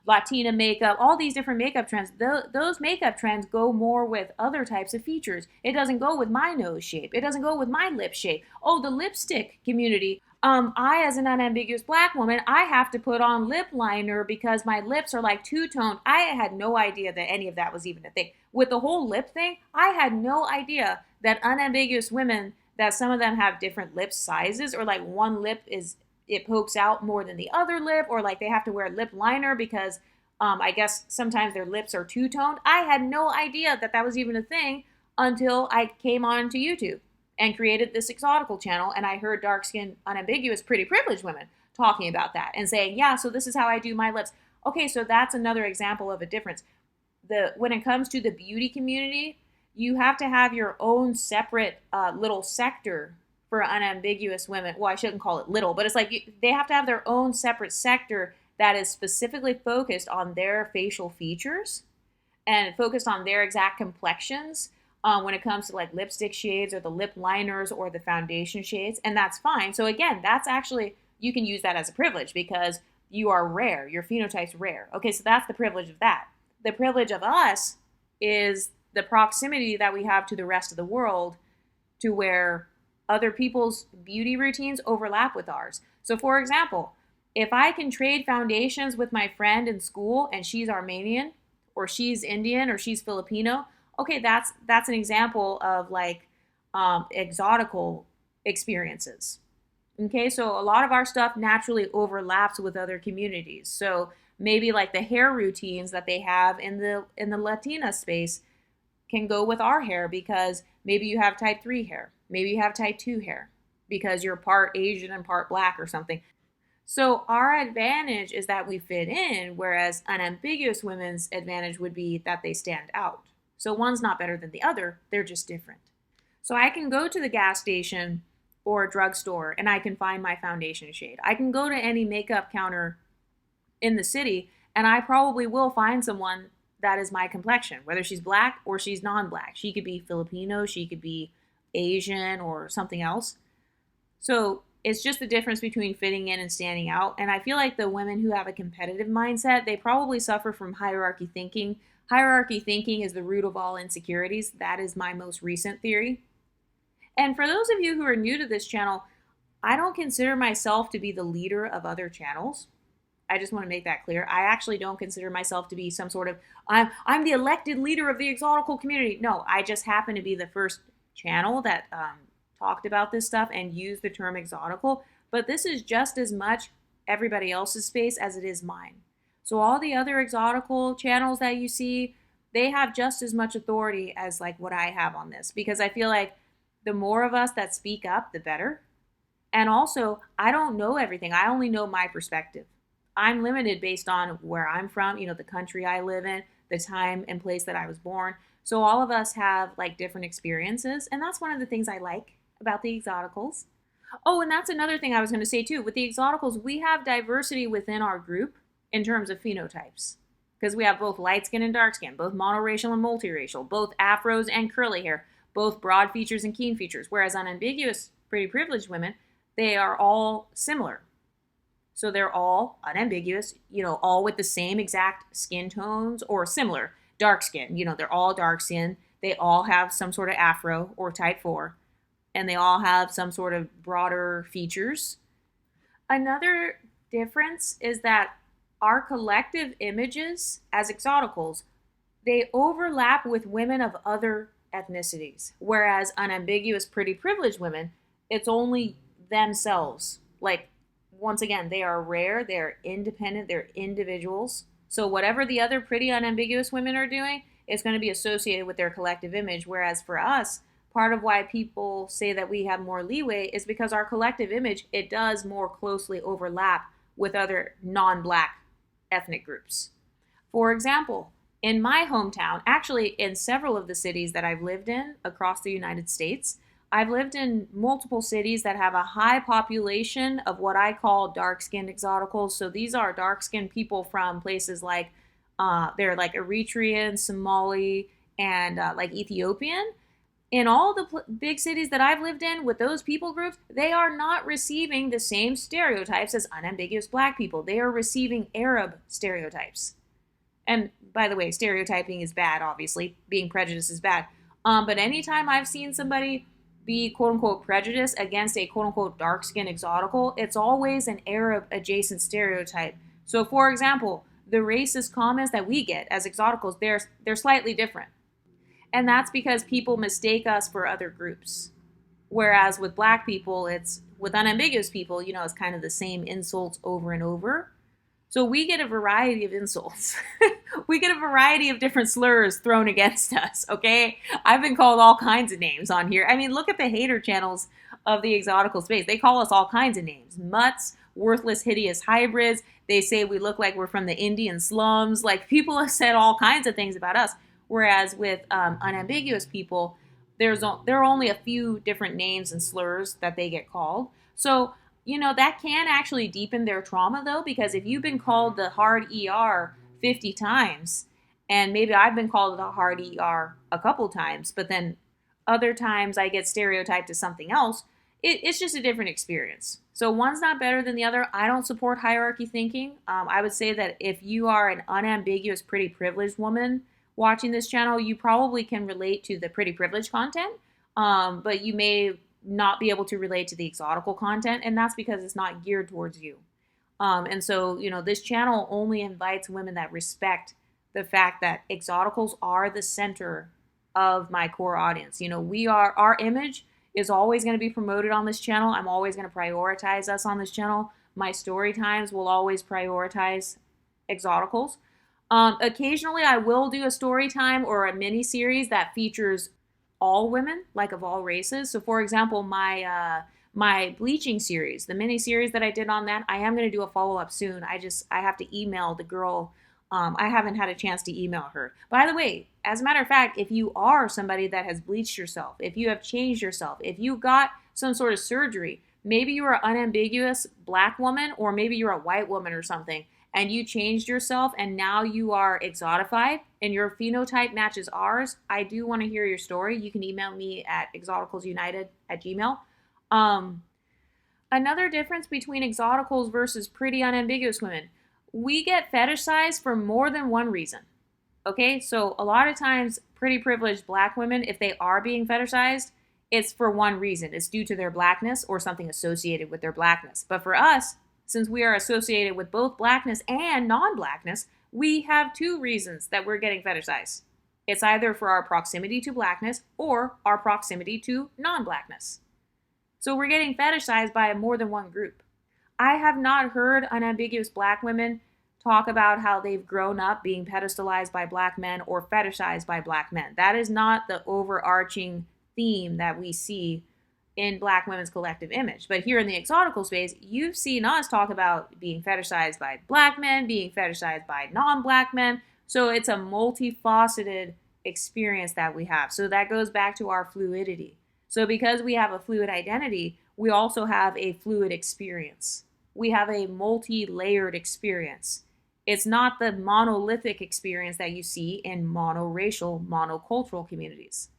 Latina makeup, all these different makeup trends, those makeup trends go more with other types of features. It doesn't go with my nose shape. It doesn't go with my lip shape. Oh, the lipstick community. I, as an unambiguous black woman, I have to put on lip liner because my lips are like two-toned. I had no idea that any of that was even a thing. With the whole lip thing, I had no idea that unambiguous women that some of them have different lip sizes, or like one lip it pokes out more than the other lip, or like they have to wear lip liner because I guess sometimes their lips are two-toned. I had no idea that that was even a thing until I came onto YouTube and created this Exotical channel, and I heard dark-skinned, unambiguous, pretty privileged women talking about that and saying, yeah, so this is how I do my lips. Okay, so that's another example of a difference. When it comes to the beauty community, you have to have your own separate little sector for unambiguous women. Well, I shouldn't call it little, but it's like they have to have their own separate sector that is specifically focused on their facial features and focused on their exact complexions when it comes to like lipstick shades or the lip liners or the foundation shades. And that's fine. So again, that's actually, you can use that as a privilege because you are rare. Your phenotype's rare. Okay, so that's the privilege of that. The privilege of us is the proximity that we have to the rest of the world, to where other people's beauty routines overlap with ours. So for example, if I can trade foundations with my friend in school and she's Armenian or she's Indian or she's Filipino, okay, that's an example of like exotical experiences. Okay, so a lot of our stuff naturally overlaps with other communities. So maybe like the hair routines that they have in the Latina space can go with our hair because maybe you have type 3 hair, maybe you have type 2 hair because you're part Asian and part black or something. So our advantage is that we fit in, whereas unambiguous women's advantage would be that they stand out. So one's not better than the other, they're just different. So I can go to the gas station or a drugstore and I can find my foundation shade. I can go to any makeup counter in the city and I probably will find someone that is my complexion, whether she's black or she's non-black. She could be Filipino, she could be Asian or something else. So it's just the difference between fitting in and standing out. And I feel like the women who have a competitive mindset, they probably suffer from hierarchy thinking. Hierarchy thinking is the root of all insecurities. That is my most recent theory. And for those of you who are new to this channel, I don't consider myself to be the leader of other channels. I just want to make that clear. I actually don't consider myself to be some sort of, I'm the elected leader of the exotical community. No, I just happen to be the first channel that talked about this stuff and used the term exotical. But this is just as much everybody else's space as it is mine. So all the other exotical channels that you see, they have just as much authority as like what I have on this, because I feel like the more of us that speak up, the better. And also, I don't know everything. I only know my perspective. I'm limited based on where I'm from, the country I live in, the time and place that I was born. So all of us have like different experiences. And that's one of the things I like about the Exoticals. Oh, and that's another thing I was going to say too. With the Exoticals, we have diversity within our group in terms of phenotypes. Because we have both light skin and dark skin, both monoracial and multiracial, both afros and curly hair, both broad features and keen features. Whereas unambiguous, pretty privileged women, they are all similar. So they're all unambiguous, all with the same exact skin tones or similar. Dark skin, they're all dark skin. They all have some sort of afro or type 4. And they all have some sort of broader features. Another difference is that our collective images as exoticals, they overlap with women of other ethnicities. Whereas unambiguous, pretty privileged women, it's only themselves. Like, once again, they are rare, they're independent, they're individuals. So whatever the other pretty unambiguous women are doing, it's going to be associated with their collective image. Whereas for us, part of why people say that we have more leeway is because our collective image, it does more closely overlap with other non-black ethnic groups. For example, in my hometown, actually in several of the cities that I've lived in across the United States, I've lived in multiple cities that have a high population of what I call dark-skinned exoticals. So these are dark-skinned people from places like, they're like Eritrean, Somali, and like Ethiopian. In all the big cities that I've lived in with those people groups, they are not receiving the same stereotypes as unambiguous black people. They are receiving Arab stereotypes. And by the way, stereotyping is bad, obviously. Being prejudiced is bad. But anytime I've seen somebody be quote-unquote prejudiced against a quote-unquote dark-skinned exotical, it's always an Arab-adjacent stereotype. So for example, the racist comments that we get as exoticals, they're slightly different. And that's because people mistake us for other groups. Whereas with black people, with unambiguous people, it's kind of the same insults over and over. So we get a variety of insults. We get a variety of different slurs thrown against us, okay? I've been called all kinds of names on here. I mean, look at the hater channels of the exotical space. They call us all kinds of names. Mutts, worthless, hideous hybrids. They say we look like we're from the Indian slums. Like, people have said all kinds of things about us. Whereas with unambiguous people, there are only a few different names and slurs that they get called. So that can actually deepen their trauma, though, because if you've been called the hard ER 50 times, and maybe I've been called the hard ER a couple times, but then other times I get stereotyped as something else, it's just a different experience. So one's not better than the other. I don't support hierarchy thinking. I would say that if you are an unambiguous, pretty privileged woman watching this channel, you probably can relate to the pretty privileged content, but you may not be able to relate to the exotical content, and that's because it's not geared towards you. And so, this channel only invites women that respect the fact that exoticals are the center of my core audience. Our image is always going to be promoted on this channel. I'm always going to prioritize us on this channel. My story times will always prioritize exoticals. Occasionally, I will do a story time or a mini series that features all women, like of all races. So, for example, my bleaching series, the mini series that I did on that, I am going to do a follow up soon. I have to email the girl. I haven't had a chance to email her. By the way, as a matter of fact, if you are somebody that has bleached yourself, if you have changed yourself, if you got some sort of surgery, maybe you're an unambiguous black woman, or maybe you're a white woman or something, and you changed yourself and now you are exotified and your phenotype matches ours, I do want to hear your story. You can email me at exoticalsunited@gmail. Another difference between exoticals versus pretty unambiguous women, we get fetishized for more than one reason. Okay, so a lot of times pretty privileged black women, if they are being fetishized, it's for one reason. It's due to their blackness or something associated with their blackness. But for us, since we are associated with both blackness and non-blackness, we have two reasons that we're getting fetishized. It's either for our proximity to blackness or our proximity to non-blackness. So we're getting fetishized by more than one group. I have not heard unambiguous black women talk about how they've grown up being pedestalized by black men or fetishized by black men. That is not the overarching theme that we see in black women's collective image. But here in the exotical space, you've seen us talk about being fetishized by black men, being fetishized by non-black men. So it's a multifaceted experience that we have. So that goes back to our fluidity. So because we have a fluid identity, we also have a fluid experience. We have a multi-layered experience. It's not the monolithic experience that you see in monoracial, monocultural communities.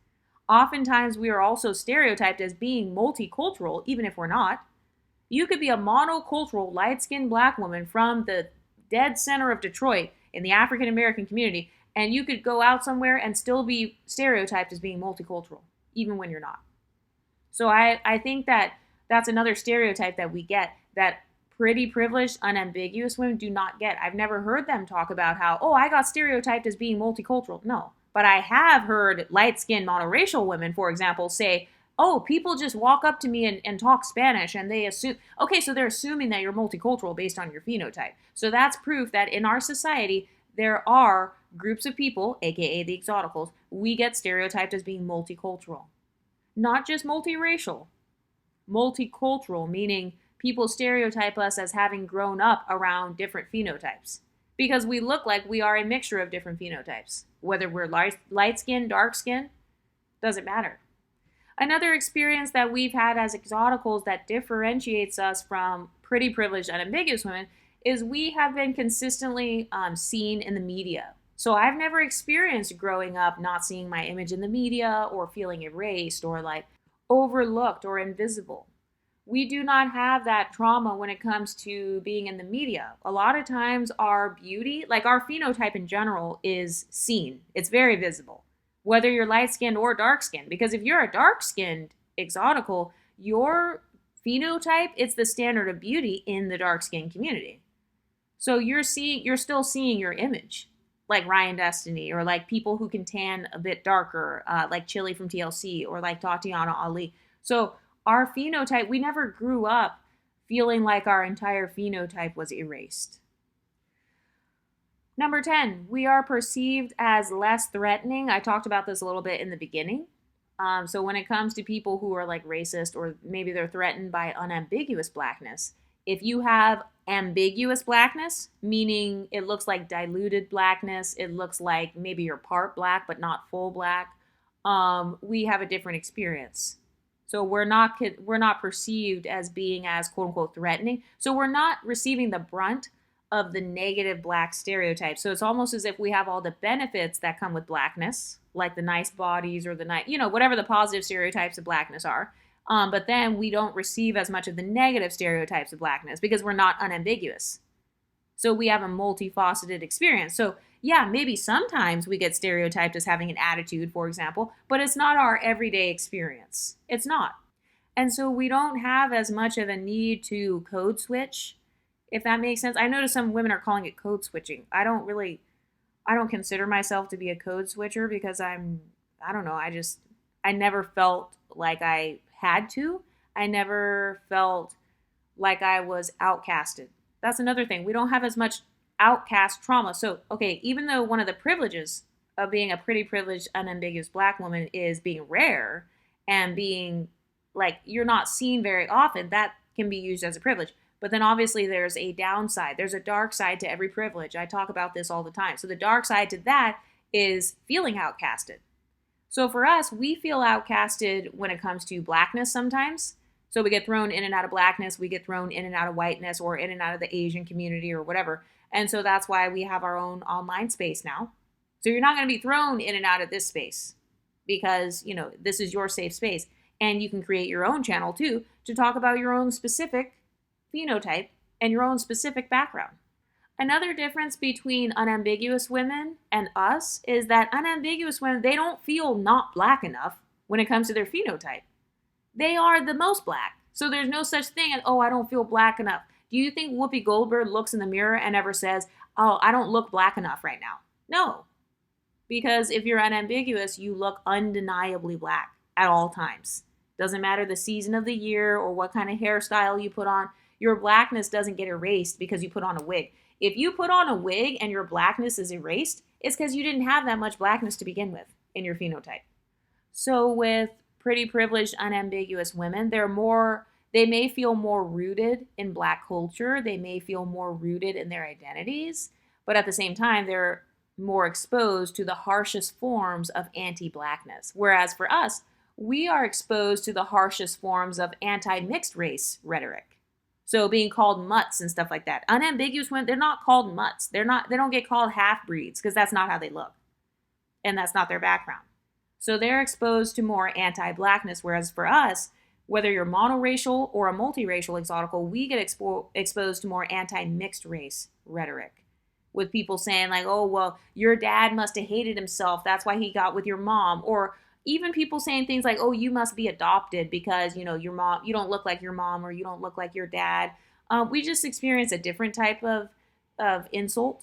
Oftentimes, we are also stereotyped as being multicultural, even if we're not. You could be a monocultural, light-skinned black woman from the dead center of Detroit in the African American community, and you could go out somewhere and still be stereotyped as being multicultural, even when you're not. So I think that that's another stereotype that we get that pretty privileged, unambiguous women do not get. I've never heard them talk about how, I got stereotyped as being multicultural. No. But I have heard light-skinned monoracial women, for example, say, people just walk up to me and talk Spanish and they assume, so they're assuming that you're multicultural based on your phenotype. So that's proof that in our society, there are groups of people, aka the exoticals, we get stereotyped as being multicultural. Not just multiracial. Multicultural, meaning people stereotype us as having grown up around different phenotypes. Because we look like we are a mixture of different phenotypes. Whether we're light skin, dark skin, doesn't matter. Another experience that we've had as exoticals that differentiates us from pretty privileged unambiguous women is we have been consistently seen in the media. So I've never experienced growing up not seeing my image in the media or feeling erased or like overlooked or invisible. We do not have that trauma when it comes to being in the media. A lot of times our beauty, like our phenotype in general, is seen. It's very visible, whether you're light-skinned or dark-skinned. Because if you're a dark-skinned exotical, your phenotype, it's the standard of beauty in the dark-skinned community. So you're still seeing your image, like Ryan Destiny, or like people who can tan a bit darker, like Chili from TLC, or like Tatiana Ali. So our phenotype, we never grew up feeling like our entire phenotype was erased. Number 10, we are perceived as less threatening. I talked about this a little bit in the beginning. So when it comes to people who are like racist, or maybe they're threatened by unambiguous blackness, if you have ambiguous blackness, meaning it looks like diluted blackness, it looks like maybe you're part black but not full black, we have a different experience. So we're not perceived as being as quote unquote threatening. So we're not receiving the brunt of the negative black stereotypes. So it's almost as if we have all the benefits that come with blackness, like the nice bodies or the nice, whatever the positive stereotypes of blackness are. But then we don't receive as much of the negative stereotypes of blackness because we're not unambiguous. So we have a multifaceted experience. So yeah, maybe sometimes we get stereotyped as having an attitude, for example, but it's not our everyday experience. It's not. And so we don't have as much of a need to code switch, if that makes sense. I notice some women are calling it code switching. I don't consider myself to be a code switcher because I don't know, I never felt like I had to. I never felt like I was outcasted. That's another thing. We don't have as much outcast trauma. So, okay, even though one of the privileges of being a pretty privileged, unambiguous black woman is being rare and being like, you're not seen very often, that can be used as a privilege. But then obviously there's a downside. There's a dark side to every privilege. I talk about this all the time. So the dark side to that is feeling outcasted. So for us, we feel outcasted when it comes to blackness sometimes. So we get thrown in and out of blackness, we get thrown in and out of whiteness, or in and out of the Asian community or whatever. And so that's why we have our own online space now. So you're not going to be thrown in and out of this space because, this is your safe space. And you can create your own channel too to talk about your own specific phenotype and your own specific background. Another difference between unambiguous women and us is that unambiguous women, they don't feel not black enough when it comes to their phenotype. They are the most black. So there's no such thing as, I don't feel black enough. Do you think Whoopi Goldberg looks in the mirror and ever says, I don't look black enough right now? No. Because if you're unambiguous, you look undeniably black at all times. Doesn't matter the season of the year or what kind of hairstyle you put on. Your blackness doesn't get erased because you put on a wig. If you put on a wig and your blackness is erased, it's because you didn't have that much blackness to begin with in your phenotype. So with pretty privileged, unambiguous women, they may feel more rooted in black culture. They may feel more rooted in their identities, but at the same time, they're more exposed to the harshest forms of anti-blackness. Whereas for us, we are exposed to the harshest forms of anti-mixed race rhetoric. So being called mutts and stuff like that. Unambiguous women, they're not called mutts. They don't get called half-breeds because that's not how they look. And that's not their background. So they're exposed to more anti-blackness, whereas for us, whether you're monoracial or a multiracial exotical, we get exposed to more anti-mixed race rhetoric. With people saying like, your dad must have hated himself. That's why he got with your mom. Or even people saying things like, you must be adopted because, your mom, you don't look like your mom or you don't look like your dad. We just experience a different type of insult.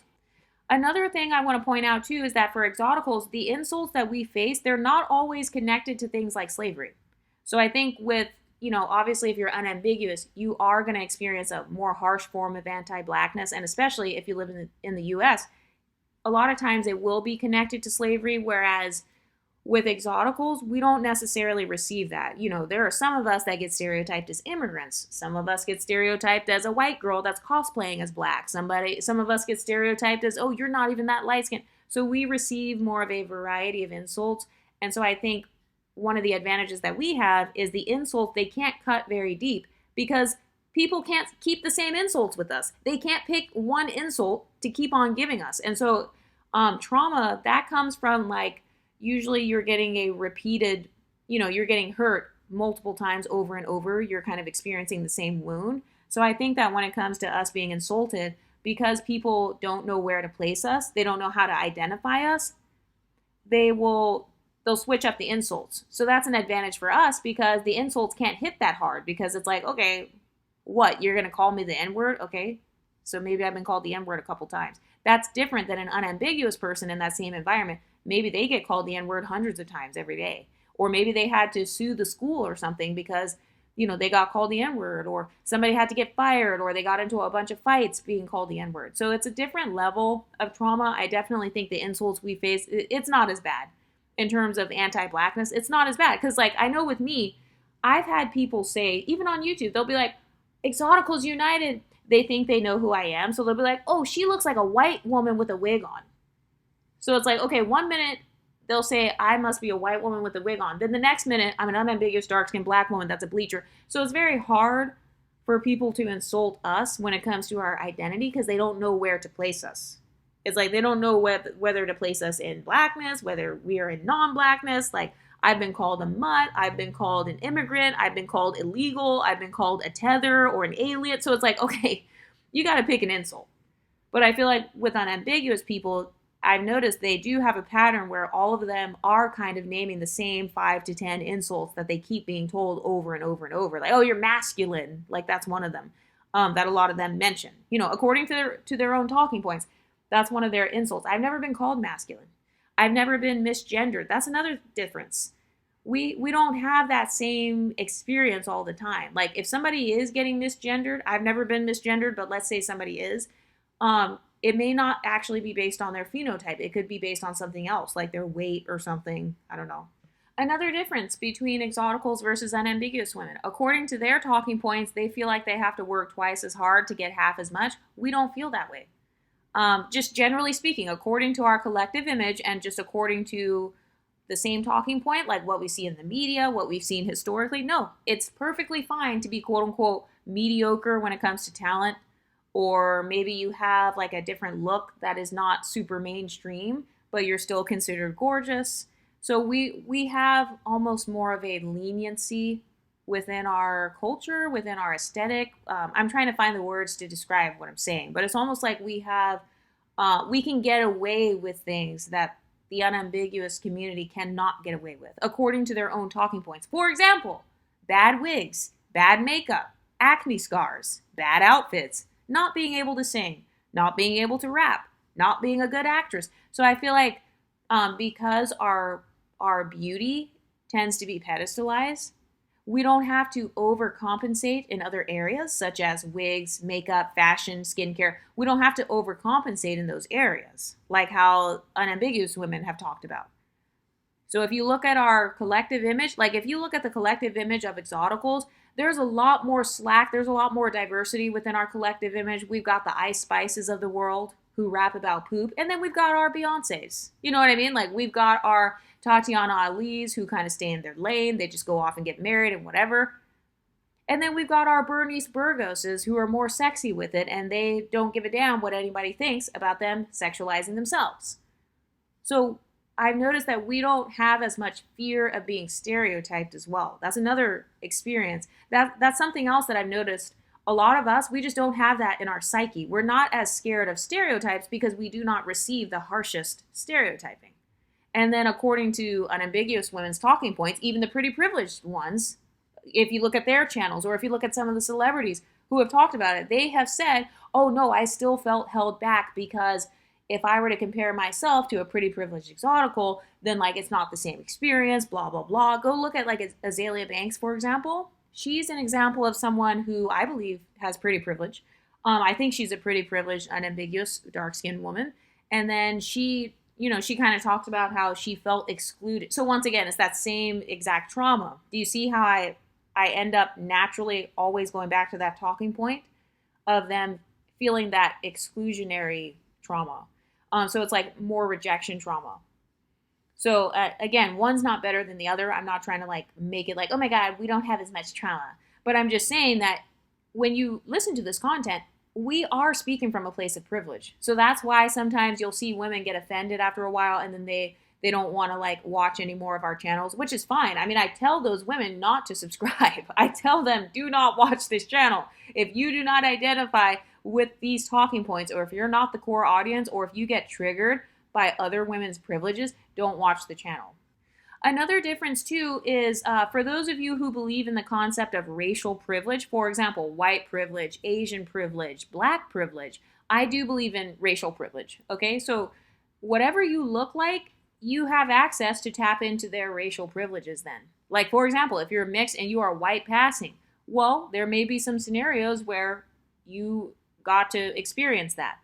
Another thing I want to point out too is that for exoticals, the insults that we face, they're not always connected to things like slavery. So I think with, obviously if you're unambiguous, you are going to experience a more harsh form of anti-blackness. And especially if you live in the US, a lot of times it will be connected to slavery, whereas with exoticals, we don't necessarily receive that. There are some of us that get stereotyped as immigrants. Some of us get stereotyped as a white girl that's cosplaying as black. Some of us get stereotyped as, you're not even that light skinned. So we receive more of a variety of insults. And so I think one of the advantages that we have is the insults, they can't cut very deep because people can't keep the same insults with us. They can't pick one insult to keep on giving us. And so trauma, that comes from usually you're getting a repeated, you're getting hurt multiple times over and over. You're kind of experiencing the same wound. So I think that when it comes to us being insulted, because people don't know where to place us, they don't know how to identify us, they'll switch up the insults. So that's an advantage for us because the insults can't hit that hard because it's like, okay, what? You're going to call me the N-word? Okay. So maybe I've been called the N-word a couple times. That's different than an unambiguous person in that same environment. Maybe they get called the N-word hundreds of times every day. Or maybe they had to sue the school or something because they got called the N-word, or somebody had to get fired, or they got into a bunch of fights being called the N-word. So it's a different level of trauma. I definitely think the insults we face, it's not as bad in terms of anti-blackness. It's not as bad because, like, I know with me, I've had people say, even on YouTube, they'll be like, Exoticals United. They think they know who I am. So they'll be like, oh, she looks like a white woman with a wig on. So it's like, okay, 1 minute they'll say I must be a white woman with a wig on. Then the next minute I'm an unambiguous dark-skinned black woman that's a bleacher. So it's very hard for people to insult us when it comes to our identity because they don't know where to place us. It's like they don't know whether to place us in blackness, whether we are in non-blackness. Like, I've been called a mutt, I've been called an immigrant, I've been called illegal, I've been called a tether or an alien. So it's like, okay, you got to pick an insult. But I feel like with unambiguous people, I've noticed they do have a pattern where all of them are kind of naming the same 5 to 10 insults that they keep being told over and over and over. Like, oh, you're masculine. Like, that's one of them that a lot of them mention. According to their own talking points, that's one of their insults. I've never been called masculine. I've never been misgendered. That's another difference. We don't have that same experience all the time. Like, if somebody is getting misgendered, I've never been misgendered, but let's say somebody is, it may not actually be based on their phenotype. It could be based on something else, like their weight or something. I don't know. Another difference between exoticals versus unambiguous women. According to their talking points, they feel like they have to work twice as hard to get half as much. We don't feel that way. Just generally speaking, according to our collective image and just according to the same talking point, like what we see in the media, what we've seen historically, no, it's perfectly fine to be quote unquote mediocre when it comes to talent. Or maybe you have like a different look that is not super mainstream, but you're still considered gorgeous. So we have almost more of a leniency within our culture, within our aesthetic. I'm trying to find the words to describe what I'm saying, but it's almost like we can get away with things that the unambiguous community cannot get away with, according to their own talking points. For example, bad wigs, bad makeup, acne scars, bad outfits, not being able to sing, not being able to rap, not being a good actress. So I feel like because our beauty tends to be pedestalized, we don't have to overcompensate in other areas such as wigs, makeup, fashion, skincare. We don't have to overcompensate in those areas, like how unambiguous women have talked about. So if you look at our collective image, like if you look at the collective image of exoticals, there's a lot more slack. There's a lot more diversity within our collective image. We've got the Ice Spices of the world who rap about poop. And then we've got our Beyoncés. You know what I mean? Like, we've got our Tatiana Ali's who kind of stay in their lane. They just go off and get married and whatever. And then we've got our Bernice Burgoses who are more sexy with it, and they don't give a damn what anybody thinks about them sexualizing themselves. So I've noticed that we don't have as much fear of being stereotyped as well. That's another experience. That's something else that I've noticed. A lot of us, we just don't have that in our psyche. We're not as scared of stereotypes because we do not receive the harshest stereotyping. And then according to unambiguous women's talking points, even the pretty privileged ones, if you look at their channels or if you look at some of the celebrities who have talked about it, they have said, oh no, I still felt held back because if I were to compare myself to a pretty privileged exotical, then like it's not the same experience, blah, blah, blah. Go look at like Azalea Banks, for example. She's an example of someone who I believe has pretty privilege. I think she's a pretty privileged, unambiguous, dark-skinned woman. And then she kind of talked about how she felt excluded. So once again, it's that same exact trauma. Do you see how I end up naturally always going back to that talking point of them feeling that exclusionary trauma? So it's like more rejection trauma. So again, one's not better than the other. I'm not trying to like make it like, oh my God, we don't have as much trauma. But I'm just saying that when you listen to this content, we are speaking from a place of privilege. So that's why sometimes you'll see women get offended after a while and then they don't want to like watch any more of our channels, which is fine. I mean, I tell those women not to subscribe. I tell them, do not watch this channel. If you do not identify with these talking points, or if you're not the core audience, or if you get triggered by other women's privileges, don't watch the channel. Another difference too is for those of you who believe in the concept of racial privilege, for example, white privilege, Asian privilege, black privilege, I do believe in racial privilege, okay? So whatever you look like, you have access to tap into their racial privileges then. Like, for example, if you're mixed and you are white passing, Well, there may be some scenarios where you got to experience that.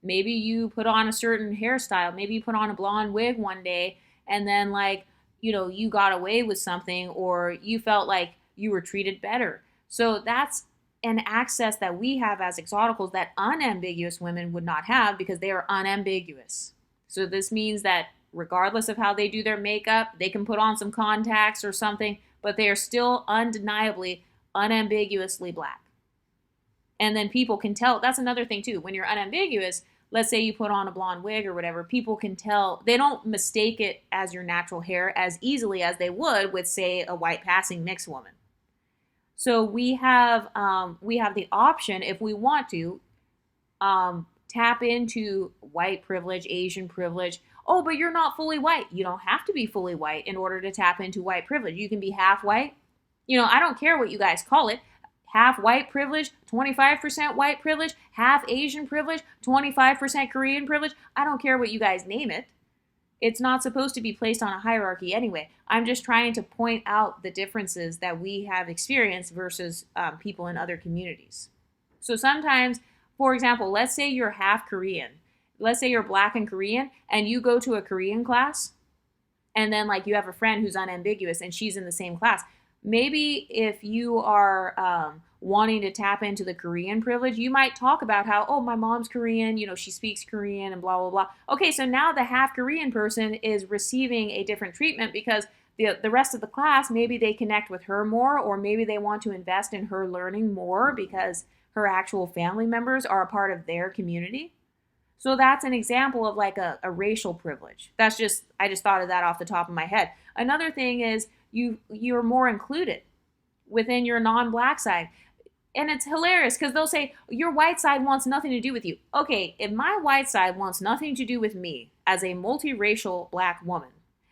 Maybe you put on a certain hairstyle. Maybe you put on a blonde wig one day and then, like, you got away with something, or you felt like you were treated better. So that's an access that we have as exoticals that unambiguous women would not have because they are unambiguous. So this means that regardless of how they do their makeup, they can put on some contacts or something, but they are still undeniably, unambiguously black. And then people can tell. That's another thing too. When you're unambiguous, let's say you put on a blonde wig or whatever, people can tell. They don't mistake it as your natural hair as easily as they would with, say, a white passing mixed woman. So we have the option, if we want to, tap into white privilege, Asian privilege. Oh, but you're not fully white. You don't have to be fully white in order to tap into white privilege. You can be half white. I don't care what you guys call it. Half white privilege, 25% white privilege, half Asian privilege, 25% Korean privilege. I don't care what you guys name it. It's not supposed to be placed on a hierarchy anyway. I'm just trying to point out the differences that we have experienced versus people in other communities. So sometimes, for example, let's say you're half Korean. Let's say you're black and Korean, and you go to a Korean class, and then like you have a friend who's unambiguous and she's in the same class. Maybe if you are wanting to tap into the Korean privilege, you might talk about how, oh, my mom's Korean, she speaks Korean and blah, blah, blah. Okay, so now the half Korean person is receiving a different treatment because the rest of the class, maybe they connect with her more, or maybe they want to invest in her learning more because her actual family members are a part of their community. So that's an example of like a racial privilege. I just thought of that off the top of my head. Another thing is you're more included within your non-black side. And it's hilarious because they'll say, your white side wants nothing to do with you. Okay, if my white side wants nothing to do with me as a multiracial black woman,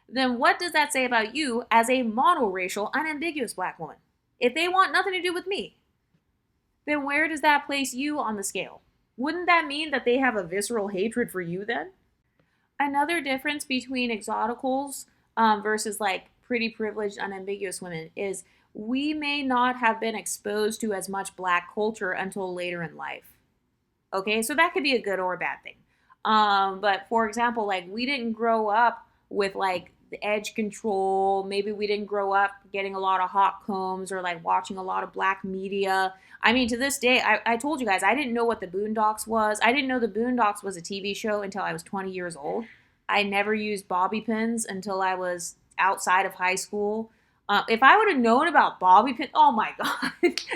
then what does that say about you as a monoracial, unambiguous black woman? If they want nothing to do with me, then where does that place you on the scale? Wouldn't that mean that they have a visceral hatred for you then? Another difference between exoticals versus like pretty privileged, unambiguous women is we may not have been exposed to as much black culture until later in life. Okay, so that could be a good or a bad thing. But for example, like we didn't grow up with like the edge control. Maybe we didn't grow up getting a lot of hot combs or like watching a lot of black media. I mean, to this day, I told you guys, I didn't know what the Boondocks was. I didn't know the Boondocks was a TV show until I was 20 years old. I never used bobby pins until I was outside of high school. If I would have known about bobby pins, oh my God,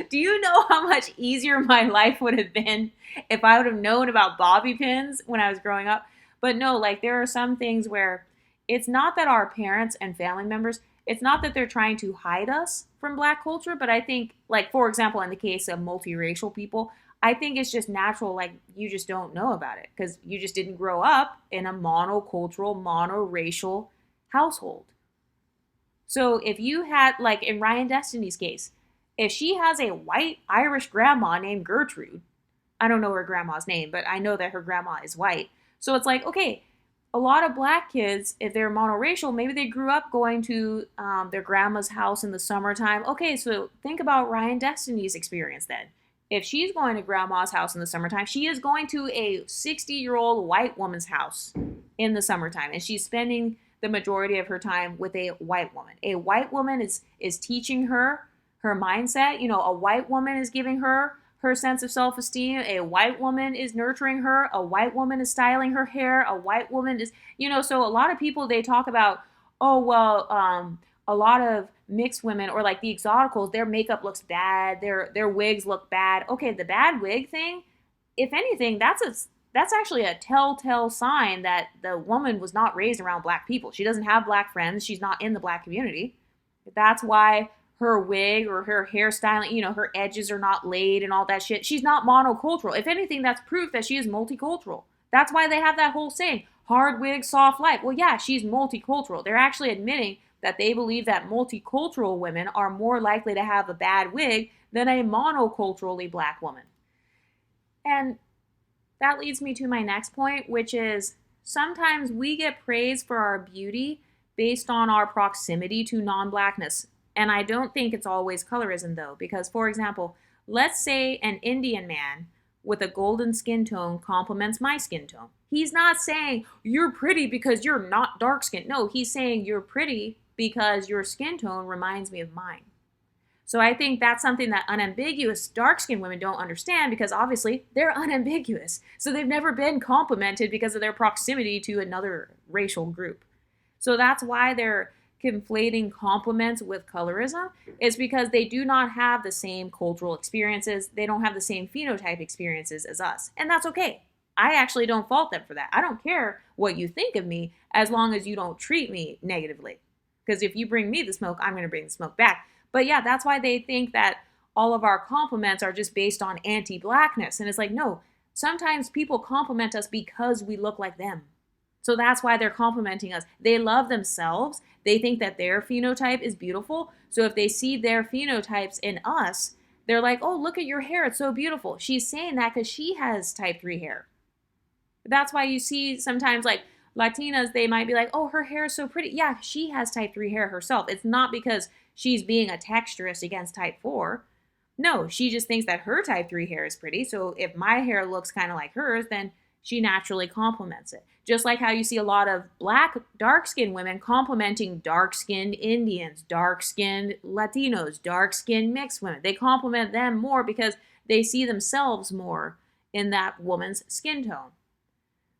do you know how much easier my life would have been if I would have known about bobby pins when I was growing up? But no, like there are some things where it's not that our parents and family members, it's not that they're trying to hide us from black culture, but I think, like, for example, in the case of multiracial people, I think it's just natural, like, you just don't know about it because you just didn't grow up in a monocultural, monoracial household. So if you had, like in Ryan Destiny's case, if she has a white Irish grandma named Gertrude, I don't know her grandma's name, but I know that her grandma is white. So it's like, okay, a lot of black kids, if they're monoracial, maybe they grew up going to their grandma's house in the summertime. Okay, so think about Ryan Destiny's experience then. If she's going to grandma's house in the summertime, she is going to a 60-year-old white woman's house in the summertime, and she's spending the majority of her time with a white woman. A white woman is teaching her mindset. A white woman is giving her sense of self-esteem. A white woman is nurturing her. A white woman is styling her hair. A white woman is, so a lot of people, they talk about, oh, well, a lot of mixed women or like the exoticals, their makeup looks bad. Their wigs look bad. Okay, the bad wig thing, if anything, that's actually a telltale sign that the woman was not raised around black people. She doesn't have black friends. She's not in the black community. That's why her wig or her hairstyling, her edges are not laid and all that shit. She's not monocultural. If anything, that's proof that she is multicultural. That's why they have that whole saying, hard wig, soft life. Well, yeah, she's multicultural. They're actually admitting that they believe that multicultural women are more likely to have a bad wig than a monoculturally black woman. And that leads me to my next point, which is sometimes we get praise for our beauty based on our proximity to non-blackness. And I don't think it's always colorism though, because for example, let's say an Indian man with a golden skin tone complements my skin tone. He's not saying you're pretty because you're not dark skinned. No, he's saying you're pretty because your skin tone reminds me of mine. So I think that's something that unambiguous dark-skinned women don't understand, because obviously they're unambiguous. So they've never been complimented because of their proximity to another racial group. So that's why they're conflating compliments with colorism, is because they do not have the same cultural experiences. They don't have the same phenotype experiences as us. And that's okay. I actually don't fault them for that. I don't care what you think of me as long as you don't treat me negatively. Because if you bring me the smoke, I'm going to bring the smoke back. But yeah, that's why they think that all of our compliments are just based on anti-blackness. And it's like, no, sometimes people compliment us because we look like them. So that's why they're complimenting us. They love themselves. They think that their phenotype is beautiful. So if they see their phenotypes in us, they're like, oh, look at your hair. It's so beautiful. She's saying that because she has type 3 hair. That's why you see sometimes like Latinas, they might be like, oh, her hair is so pretty. Yeah, she has type 3 hair herself. It's not because she's being a texturist against type 4. No, she just thinks that her type 3 hair is pretty. So if my hair looks kind of like hers, then she naturally complements it. Just like how you see a lot of black, dark-skinned women complimenting dark-skinned Indians, dark-skinned Latinos, dark-skinned mixed women. They compliment them more because they see themselves more in that woman's skin tone.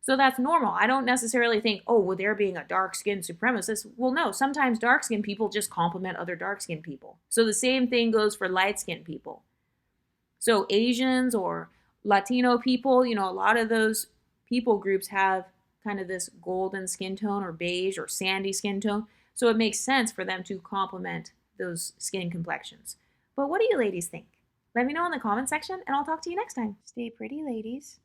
So that's normal. I don't necessarily think, oh, well, they're being a dark-skinned supremacist. Well, no, sometimes dark-skinned people just compliment other dark-skinned people. So the same thing goes for light-skinned people. So Asians or Latino people, a lot of those people groups have kind of this golden skin tone or beige or sandy skin tone. So it makes sense for them to complement those skin complexions. But what do you ladies think? Let me know in the comment section and I'll talk to you next time. Stay pretty, ladies.